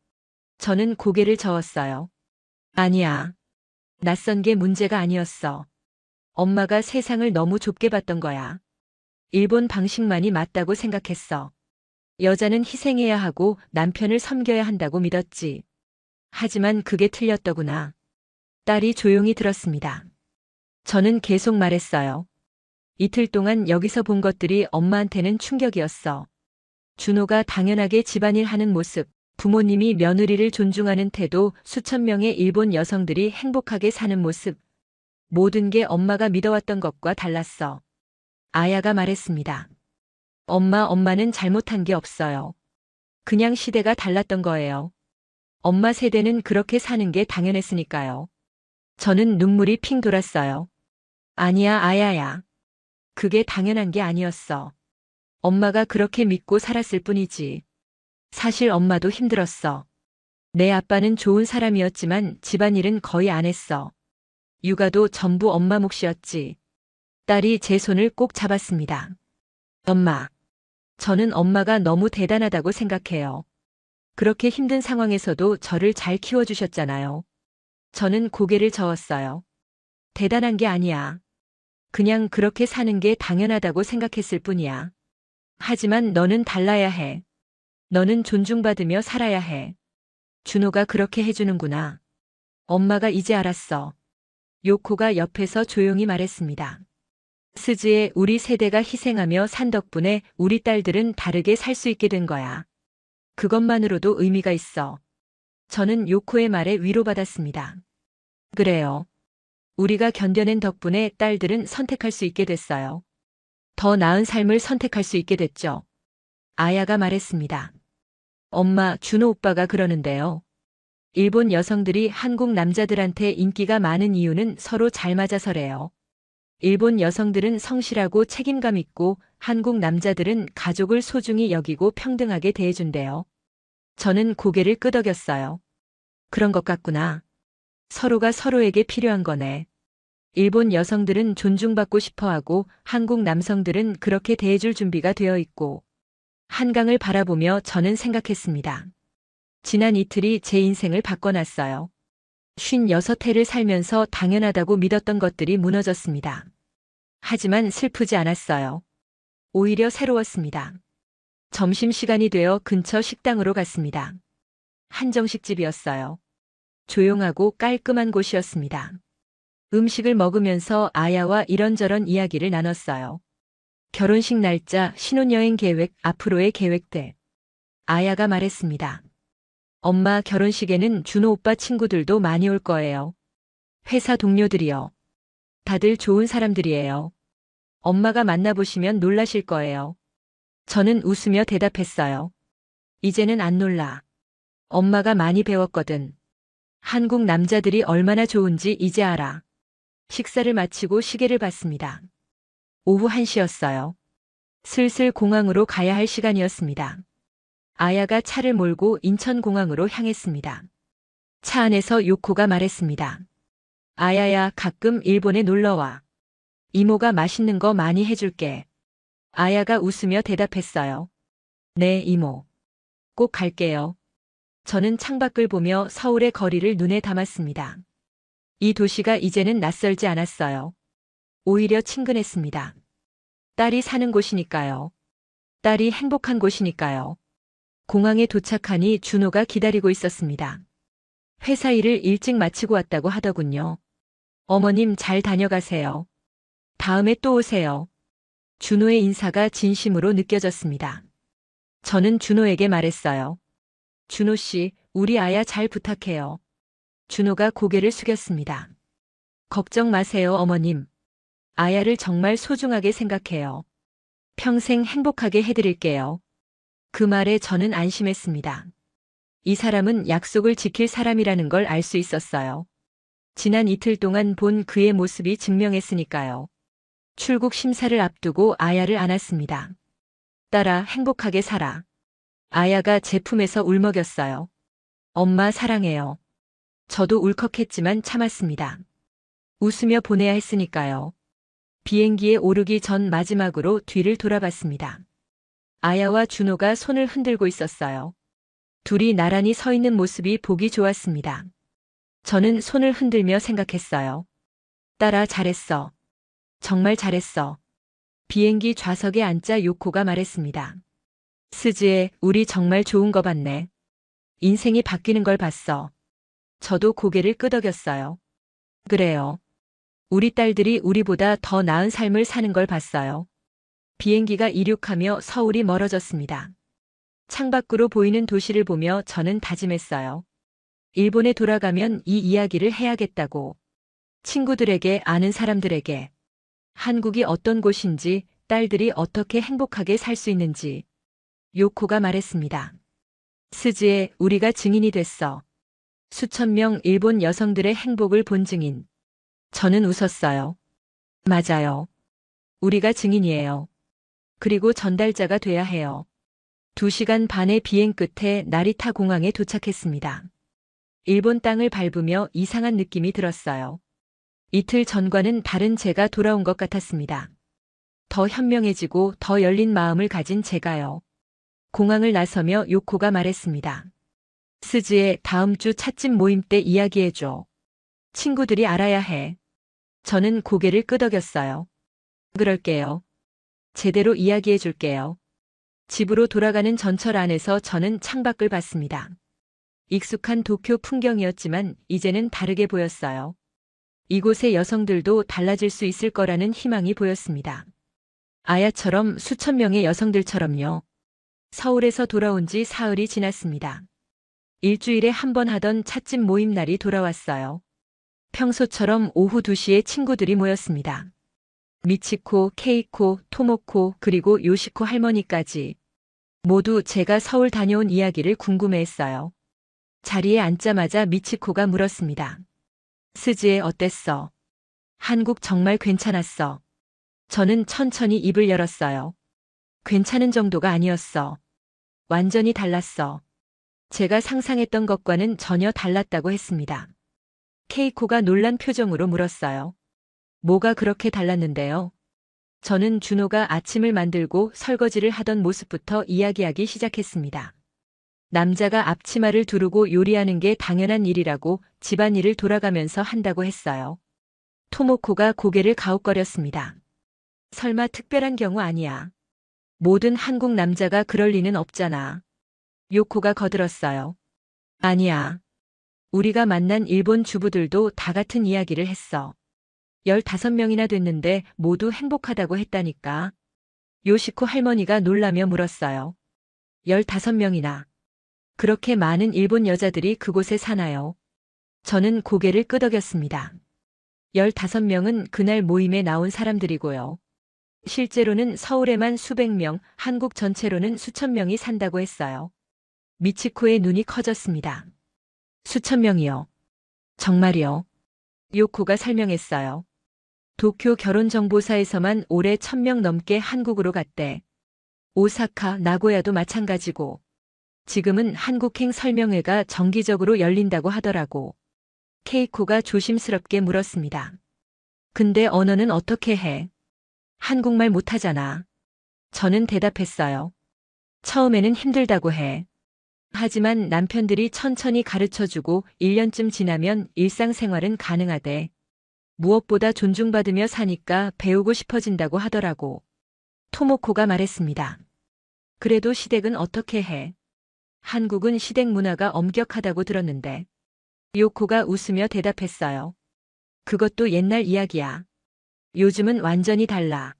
저는 고개를 저었어요. 아니야. 낯선 게 문제가 아니었어. 엄마가 세상을 너무 좁게 봤던 거야. 일본 방식만이 맞다고 생각했어. 여자는 희생해야 하고 남편을 섬겨야 한다고 믿었지. 하지만 그게 틀렸더구나. 딸이 조용히 들었습니다. 저는 계속 말했어요. 이틀 동안 여기서 본 것들이 엄마한테는 충격이었어. 준호가 당연하게 집안일 하는 모습, 부모님이 며느리를 존중하는 태도, 수천 명의 일본 여성들이 행복하게 사는 모습. 모든 게 엄마가 믿어왔던 것과 달랐어. 아야가 말했습니다. 엄마는 잘못한 게 없어요. 그냥 시대가 달랐던 거예요. 엄마 세대는 그렇게 사는 게 당연했으니까요. 저는 눈물이 핑 돌았어요. 아니야, 아야야. 그게 당연한 게 아니었어. 엄마가 그렇게 믿고 살았을 뿐이지. 사실 엄마도 힘들었어. 내 아빠는 좋은 사람이었지만 집안일은 거의 안 했어. 육아도 전부 엄마 몫이었지. 딸이 제 손을 꼭 잡았습니다. 엄마. 저는 엄마가 너무 대단하다고 생각해요. 그렇게 힘든 상황에서도 저를 잘 키워주셨잖아요. 저는 고개를 저었어요. 대단한 게 아니야. 그냥 그렇게 사는 게 당연하다고 생각했을 뿐이야. 하지만 너는 달라야 해. 너는 존중받으며 살아야 해. 준호가 그렇게 해주는구나. 엄마가 이제 알았어. 요코가 옆에서 조용히 말했습니다. 스즈에 우리 세대가 희생하며 산 덕분에 우리 딸들은 다르게 살 수 있게 된 거야. 그것만으로도 의미가 있어. 저는 요코의 말에 위로받았습니다. 그래요. 우리가 견뎌낸 덕분에 딸들은 선택할 수 있게 됐어요. 더 나은 삶을 선택할 수 있게 됐죠. 아야가 말했습니다. 엄마, 준호 오빠가 그러는데요. 일본 여성들이 한국 남자들한테 인기가 많은 이유는 서로 잘 맞아서래요. 일본 여성들은 성실하고 책임감 있고 한국 남자들은 가족을 소중히 여기고 평등하게 대해준대요. 저는 고개를 끄덕였어요. 그런 것 같구나. 서로가 서로에게 필요한 거네. 일본 여성들은 존중받고 싶어하고 한국 남성들은 그렇게 대해줄 준비가 되어 있고. 한강을 바라보며 저는 생각했습니다. 지난 이틀이 제 인생을 바꿔놨어요. 56해를 살면서 당연하다고 믿었던 것들이 무너졌습니다. 하지만 슬프지 않았어요. 오히려 새로웠습니다. 점심시간이 되어 근처 식당으로 갔습니다. 한정식집이었어요. 조용하고 깔끔한 곳이었습니다. 음식을 먹으면서 아야와 이런저런 이야기를 나눴어요. 결혼식 날짜, 신혼여행 계획, 앞으로의 계획들. 아야가 말했습니다. 엄마, 결혼식에는 준호 오빠 친구들도 많이 올 거예요. 회사 동료들이요. 다들 좋은 사람들이에요. 엄마가 만나보시면 놀라실 거예요. 저는 웃으며 대답했어요. 이제는 안 놀라. 엄마가 많이 배웠거든. 한국 남자들이 얼마나 좋은지 이제 알아. 식사를 마치고 시계를 봤습니다. 오후 1시였어요. 슬슬 공항으로 가야 할 시간이었습니다. 아야가 차를 몰고 인천공항으로 향했습니다. 차 안에서 요코가 말했습니다. 아야야, 가끔 일본에 놀러와. 이모가 맛있는 거 많이 해줄게. 아야가 웃으며 대답했어요. 네, 이모. 꼭 갈게요. 저는 창밖을 보며 서울의 거리를 눈에 담았습니다. 이 도시가 이제는 낯설지 않았어요. 오히려 친근했습니다. 딸이 사는 곳이니까요. 딸이 행복한 곳이니까요. 공항에 도착하니 준호가 기다리고 있었습니다. 회사 일을 일찍 마치고 왔다고 하더군요. 어머님 잘 다녀가세요. 다음에 또 오세요. 준호의 인사가 진심으로 느껴졌습니다. 저는 준호에게 말했어요. 준호 씨, 우리 아야 잘 부탁해요. 준호가 고개를 숙였습니다. 걱정 마세요, 어머님. 아야를 정말 소중하게 생각해요. 평생 행복하게 해드릴게요. 그 말에 저는 안심했습니다. 이 사람은 약속을 지킬 사람이라는 걸 알 수 있었어요. 지난 이틀 동안 본 그의 모습이 증명했으니까요. 출국 심사를 앞두고 아야를 안았습니다. 딸아, 행복하게 살아. 아야가 제 품에서 울먹였어요. 엄마 사랑해요. 저도 울컥했지만 참았습니다. 웃으며 보내야 했으니까요. 비행기에 오르기 전 마지막으로 뒤를 돌아봤습니다. 아야와 준호가 손을 흔들고 있었어요. 둘이 나란히 서 있는 모습이 보기 좋았습니다. 저는 손을 흔들며 생각했어요. 딸아, 잘했어. 정말 잘했어. 비행기 좌석에 앉자 요코가 말했습니다. 스즈에, 우리 정말 좋은 거 봤네. 인생이 바뀌는 걸 봤어. 저도 고개를 끄덕였어요. 그래요. 우리 딸들이 우리보다 더 나은 삶을 사는 걸 봤어요. 비행기가 이륙하며 서울이 멀어졌습니다. 창밖으로 보이는 도시를 보며 저는 다짐했어요. 일본에 돌아가면 이 이야기를 해야겠다고. 친구들에게, 아는 사람들에게. 한국이 어떤 곳인지, 딸들이 어떻게 행복하게 살 수 있는지. 요코가 말했습니다. 스즈에, 우리가 증인이 됐어. 수천 명 일본 여성들의 행복을 본 증인. 저는 웃었어요. 맞아요. 우리가 증인이에요. 그리고 전달자가 돼야 해요. 2시간 반의 비행 끝에 나리타 공항에 도착했습니다. 일본 땅을 밟으며 이상한 느낌이 들었어요. 이틀 전과는 다른 제가 돌아온 것 같았습니다. 더 현명해지고 더 열린 마음을 가진 제가요. 공항을 나서며 요코가 말했습니다. 스즈에, 다음 주 찻집 모임 때 이야기해줘. 친구들이 알아야 해. 저는 고개를 끄덕였어요. 그럴게요. 제대로 이야기해줄게요. 집으로 돌아가는 전철 안에서 저는 창밖을 봤습니다. 익숙한 도쿄 풍경이었지만 이제는 다르게 보였어요. 이곳의 여성들도 달라질 수 있을 거라는 희망이 보였습니다. 아야처럼 수천 명의 여성들처럼요. 서울에서 돌아온 지 사흘이 지났습니다. 일주일에 한 번 하던 찻집 모임 날이 돌아왔어요. 평소처럼 오후 2시에 친구들이 모였습니다. 미치코, 케이코, 토모코, 그리고 요시코 할머니까지. 모두 제가 서울 다녀온 이야기를 궁금해했어요. 자리에 앉자마자 미치코가 물었습니다. 스즈에, 어땠어? 한국 정말 괜찮았어. 저는 천천히 입을 열었어요. 괜찮은 정도가 아니었어. 완전히 달랐어. 제가 상상했던 것과는 전혀 달랐다고 했습니다. 케이코가 놀란 표정으로 물었어요. 뭐가 그렇게 달랐는데요? 저는 준호가 아침을 만들고 설거지를 하던 모습부터 이야기하기 시작했습니다. 남자가 앞치마를 두르고 요리하는 게 당연한 일이라고 집안일을 돌아가면서 한다고 했어요. 토모코가 고개를 가웃거렸습니다. 설마 특별한 경우 아니야. 모든 한국 남자가 그럴 리는 없잖아. 요코가 거들었어요. 아니야. 우리가 만난 일본 주부들도 다 같은 이야기를 했어. 15명이나 됐는데 모두 행복하다고 했다니까. 요시코 할머니가 놀라며 물었어요. 15명이나. 그렇게 많은 일본 여자들이 그곳에 사나요? 저는 고개를 끄덕였습니다. 15명은 그날 모임에 나온 사람들이고요. 실제로는 서울에만 수백 명, 한국 전체로는 수천 명이 산다고 했어요. 미치코의 눈이 커졌습니다. 수천 명이요. 정말이요. 요코가 설명했어요. 도쿄 결혼정보사에서만 올해 1000명 넘게 한국으로 갔대. 오사카, 나고야도 마찬가지고. 지금은 한국행 설명회가 정기적으로 열린다고 하더라고. 케이코가 조심스럽게 물었습니다. 근데 언어는 어떻게 해? 한국말 못하잖아. 저는 대답했어요. 처음에는 힘들다고 해. 하지만 남편들이 천천히 가르쳐주고 1년쯤 지나면 일상생활은 가능하대. 무엇보다 존중받으며 사니까 배우고 싶어진다고 하더라고. 토모코가 말했습니다. 그래도 시댁은 어떻게 해? 한국은 시댁 문화가 엄격하다고 들었는데. 요코가 웃으며 대답했어요. 그것도 옛날 이야기야. 요즘은 완전히 달라.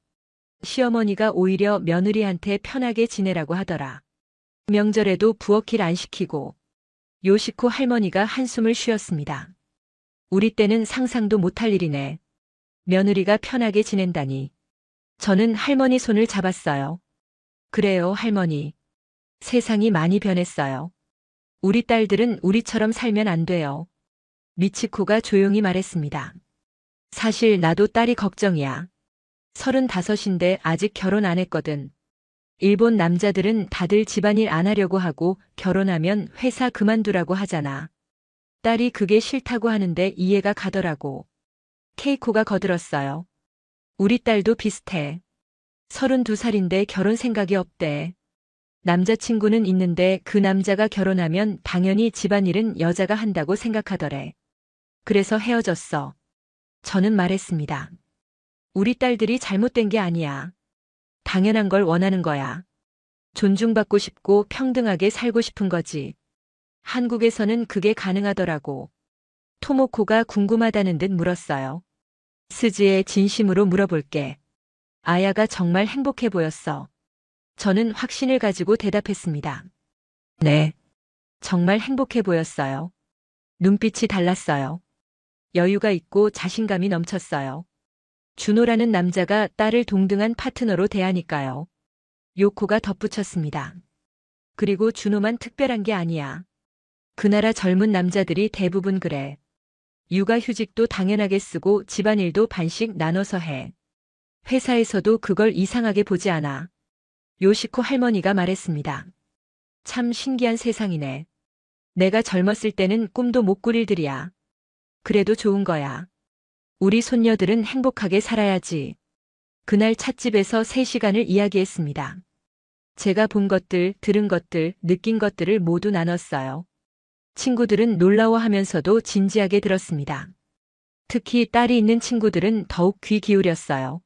시어머니가 오히려 며느리한테 편하게 지내라고 하더라. 명절에도 부엌일 안 시키고. 요시코 할머니가 한숨을 쉬었습니다. 우리 때는 상상도 못할 일이네. 며느리가 편하게 지낸다니. 저는 할머니 손을 잡았어요. 그래요, 할머니. 세상이 많이 변했어요. 우리 딸들은 우리처럼 살면 안 돼요. 미치코가 조용히 말했습니다. 사실 나도 딸이 걱정이야. 35인데 아직 결혼 안 했거든. 일본 남자들은 다들 집안일 안 하려고 하고 결혼하면 회사 그만두라고 하잖아. 딸이 그게 싫다고 하는데 이해가 가더라고. 케이코가 거들었어요. 우리 딸도 비슷해. 32살인데 결혼 생각이 없대. 남자친구는 있는데 그 남자가 결혼하면 당연히 집안일은 여자가 한다고 생각하더래. 그래서 헤어졌어. 저는 말했습니다. 우리 딸들이 잘못된 게 아니야. 당연한 걸 원하는 거야. 존중받고 싶고 평등하게 살고 싶은 거지. 한국에서는 그게 가능하더라고. 토모코가 궁금하다는 듯 물었어요. 스즈에 진심으로 물어볼게. 아야가 정말 행복해 보였어. 저는 확신을 가지고 대답했습니다. 네. 정말 행복해 보였어요. 눈빛이 달랐어요. 여유가 있고 자신감이 넘쳤어요. 준호라는 남자가 딸을 동등한 파트너로 대하니까요. 요코가 덧붙였습니다. 그리고 준호만 특별한 게 아니야. 그 나라 젊은 남자들이 대부분 그래. 육아휴직도 당연하게 쓰고 집안일도 반씩 나눠서 해. 회사에서도 그걸 이상하게 보지 않아. 요시코 할머니가 말했습니다. 참 신기한 세상이네. 내가 젊었을 때는 꿈도 못 꾸릴 들이야. 그래도 좋은 거야. 우리 손녀들은 행복하게 살아야지. 그날 찻집에서 3시간을 이야기했습니다. 제가 본 것들, 들은 것들, 느낀 것들을 모두 나눴어요. 친구들은 놀라워하면서도 진지하게 들었습니다. 특히 딸이 있는 친구들은 더욱 귀 기울였어요.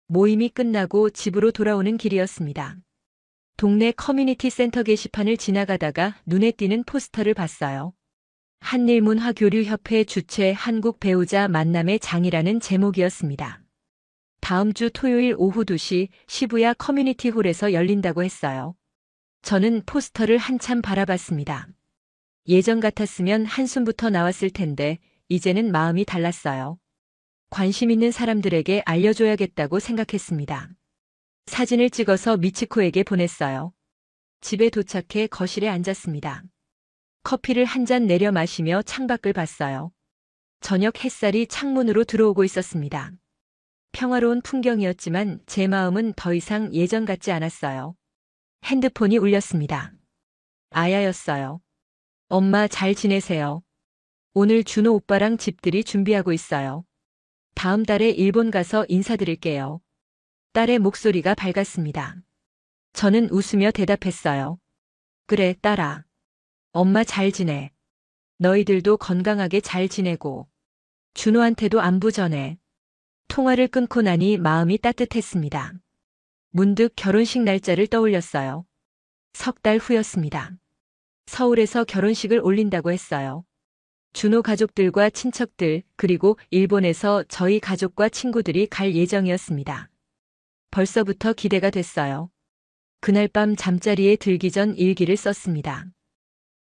모임이 끝나고 집으로 돌아오는 길이었습니다. 동네 커뮤니티 센터 게시판을 지나가다가 눈에 띄는 포스터를 봤어요. 한일문화교류협회 주최 한국 배우자 만남의 장이라는 제목이었습니다. 다음 주 토요일 오후 2시 시부야 커뮤니티 홀에서 열린다고 했어요. 저는 포스터를 한참 바라봤습니다. 예전 같았으면 한숨부터 나왔을 텐데 이제는 마음이 달랐어요. 관심 있는 사람들에게 알려줘야겠다고 생각했습니다. 사진을 찍어서 미치코에게 보냈어요. 집에 도착해 거실에 앉았습니다. 커피를 한 잔 내려 마시며 창밖을 봤어요. 저녁 햇살이 창문으로 들어오고 있었습니다. 평화로운 풍경이었지만 제 마음은 더 이상 예전 같지 않았어요. 핸드폰이 울렸습니다. 아야였어요. 엄마 잘 지내세요. 오늘 준호 오빠랑 집들이 준비하고 있어요. 다음 달에 일본 가서 인사드릴게요. 딸의 목소리가 밝았습니다. 저는 웃으며 대답했어요. 그래, 딸아. 엄마 잘 지내. 너희들도 건강하게 잘 지내고. 준호한테도 안부 전해. 통화를 끊고 나니 마음이 따뜻했습니다. 문득 결혼식 날짜를 떠올렸어요. 3달 후였습니다. 서울에서 결혼식을 올린다고 했어요. 준호 가족들과 친척들, 그리고 일본에서 저희 가족과 친구들이 갈 예정이었습니다. 벌써부터 기대가 됐어요. 그날 밤 잠자리에 들기 전 일기를 썼습니다.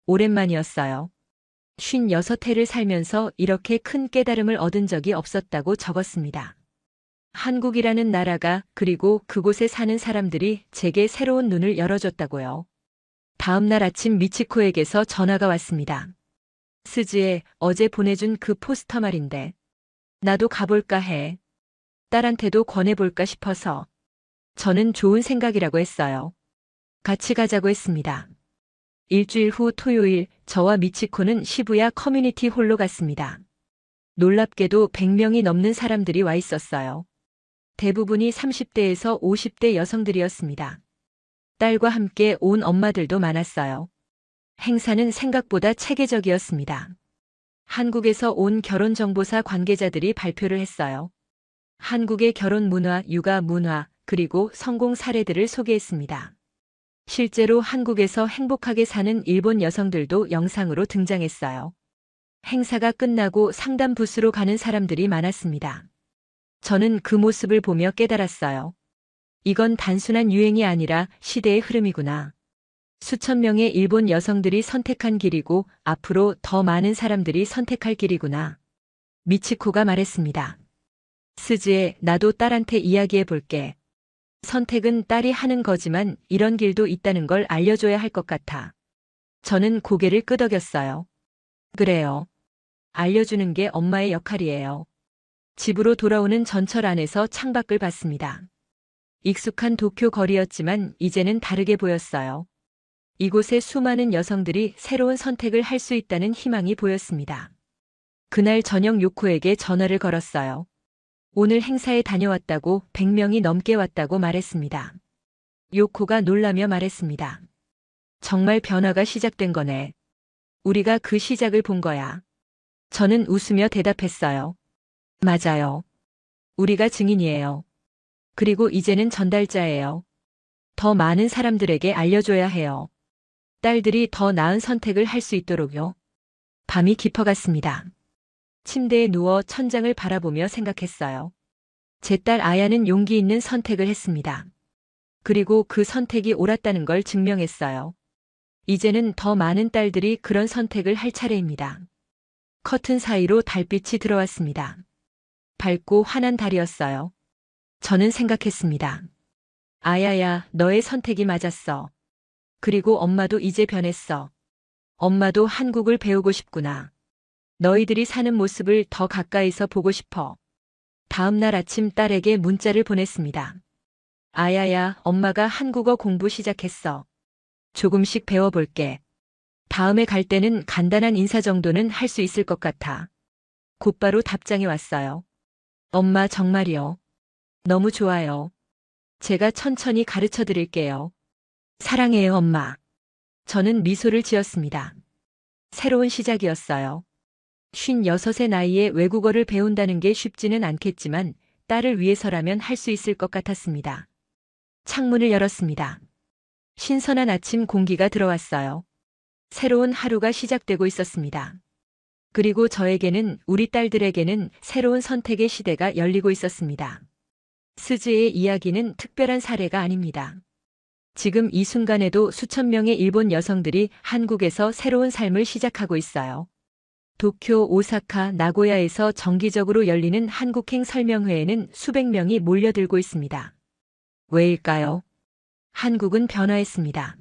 오랜만이었어요. 56해를 살면서 이렇게 큰 깨달음을 얻은 적이 없었다고 적었습니다. 한국이라는 나라가, 그리고 그곳에 사는 사람들이 제게 새로운 눈을 열어줬다고요. 다음 날 아침 미치코에게서 전화가 왔습니다. 스즈에 어제 보내준 그 포스터 말인데. 나도 가볼까 해. 딸한테도 권해볼까 싶어서. 저는 좋은 생각이라고 했어요. 같이 가자고 했습니다. 일주일 후 토요일, 저와 미치코는 시부야 커뮤니티 홀로 갔습니다. 놀랍게도 100명이 넘는 사람들이 와 있었어요. 대부분이 30대에서 50대 여성들이었습니다. 딸과 함께 온 엄마들도 많았어요. 행사는 생각보다 체계적이었습니다. 한국에서 온 결혼정보사 관계자들이 발표를 했어요. 한국의 결혼 문화, 육아 문화, 그리고 성공 사례들을 소개했습니다. 실제로 한국에서 행복하게 사는 일본 여성들도 영상으로 등장했어요. 행사가 끝나고 상담 부스로 가는 사람들이 많았습니다. 저는 그 모습을 보며 깨달았어요. 이건 단순한 유행이 아니라 시대의 흐름이구나. 수천 명의 일본 여성들이 선택한 길이고 앞으로 더 많은 사람들이 선택할 길이구나. 미치코가 말했습니다. 스즈에 나도 딸한테 이야기해 볼게. 선택은 딸이 하는 거지만 이런 길도 있다는 걸 알려줘야 할 것 같아. 저는 고개를 끄덕였어요. 그래요. 알려주는 게 엄마의 역할이에요. 집으로 돌아오는 전철 안에서 창밖을 봤습니다. 익숙한 도쿄 거리였지만 이제는 다르게 보였어요. 이곳에 수많은 여성들이 새로운 선택을 할 수 있다는 희망이 보였습니다. 그날 저녁 요코에게 전화를 걸었어요. 오늘 행사에 다녀왔다고 100명이 넘게 왔다고 말했습니다. 요코가 놀라며 말했습니다. 정말 변화가 시작된 거네. 우리가 그 시작을 본 거야. 저는 웃으며 대답했어요. 맞아요. 우리가 증인이에요. 그리고 이제는 전달자예요. 더 많은 사람들에게 알려줘야 해요. 딸들이 더 나은 선택을 할 수 있도록요. 밤이 깊어갔습니다. 침대에 누워 천장을 바라보며 생각했어요. 제 딸 아야는 용기 있는 선택을 했습니다. 그리고 그 선택이 옳았다는 걸 증명했어요. 이제는 더 많은 딸들이 그런 선택을 할 차례입니다. 커튼 사이로 달빛이 들어왔습니다. 밝고 환한 달이었어요. 저는 생각했습니다. 아야야, 너의 선택이 맞았어. 그리고 엄마도 이제 변했어. 엄마도 한국을 배우고 싶구나. 너희들이 사는 모습을 더 가까이서 보고 싶어. 다음 날 아침 딸에게 문자를 보냈습니다. 아야야, 엄마가 한국어 공부 시작했어. 조금씩 배워볼게. 다음에 갈 때는 간단한 인사 정도는 할 수 있을 것 같아. 곧바로 답장이 왔어요. 엄마 정말이요. 너무 좋아요. 제가 천천히 가르쳐 드릴게요. 사랑해요, 엄마. 저는 미소를 지었습니다. 새로운 시작이었어요. 56의 나이에 외국어를 배운다는 게 쉽지는 않겠지만 딸을 위해서라면 할 수 있을 것 같았습니다. 창문을 열었습니다. 신선한 아침 공기가 들어왔어요. 새로운 하루가 시작되고 있었습니다. 그리고 저에게는, 우리 딸들에게는 새로운 선택의 시대가 열리고 있었습니다. 스즈의 이야기는 특별한 사례가 아닙니다. 지금 이 순간에도 수천 명의 일본 여성들이 한국에서 새로운 삶을 시작하고 있어요. 도쿄, 오사카, 나고야에서 정기적으로 열리는 한국행 설명회에는 수백 명이 몰려들고 있습니다. 왜일까요? 한국은 변화했습니다.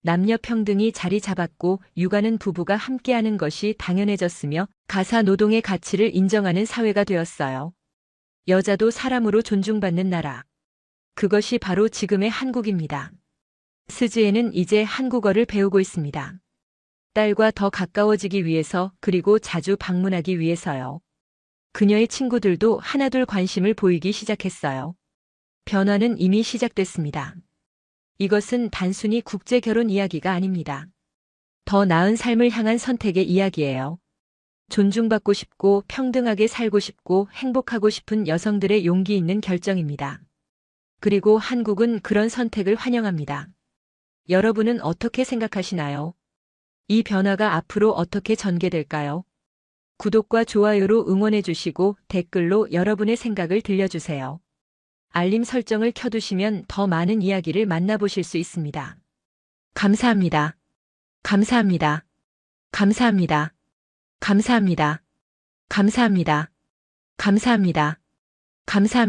남녀 평등이 자리 잡았고 육아는 부부가 함께하는 것이 당연해졌으며 가사 노동의 가치를 인정하는 사회가 되었어요. 여자도 사람으로 존중받는 나라. 그것이 바로 지금의 한국입니다. 스즈에는 이제 한국어를 배우고 있습니다. 딸과 더 가까워지기 위해서, 그리고 자주 방문하기 위해서요. 그녀의 친구들도 하나둘 관심을 보이기 시작했어요. 변화는 이미 시작됐습니다. 이것은 단순히 국제 결혼 이야기가 아닙니다. 더 나은 삶을 향한 선택의 이야기예요. 존중받고 싶고 평등하게 살고 싶고 행복하고 싶은 여성들의 용기 있는 결정입니다. 그리고 한국은 그런 선택을 환영합니다. 여러분은 어떻게 생각하시나요? 이 변화가 앞으로 어떻게 전개될까요? 구독과 좋아요로 응원해 주시고 댓글로 여러분의 생각을 들려주세요. 알림 설정을 켜두시면 더 많은 이야기를 만나보실 수 있습니다. 감사합니다. 감사합니다. 감사합니다. 감사합니다. 감사합니다. 감사합니다. 감사합니다.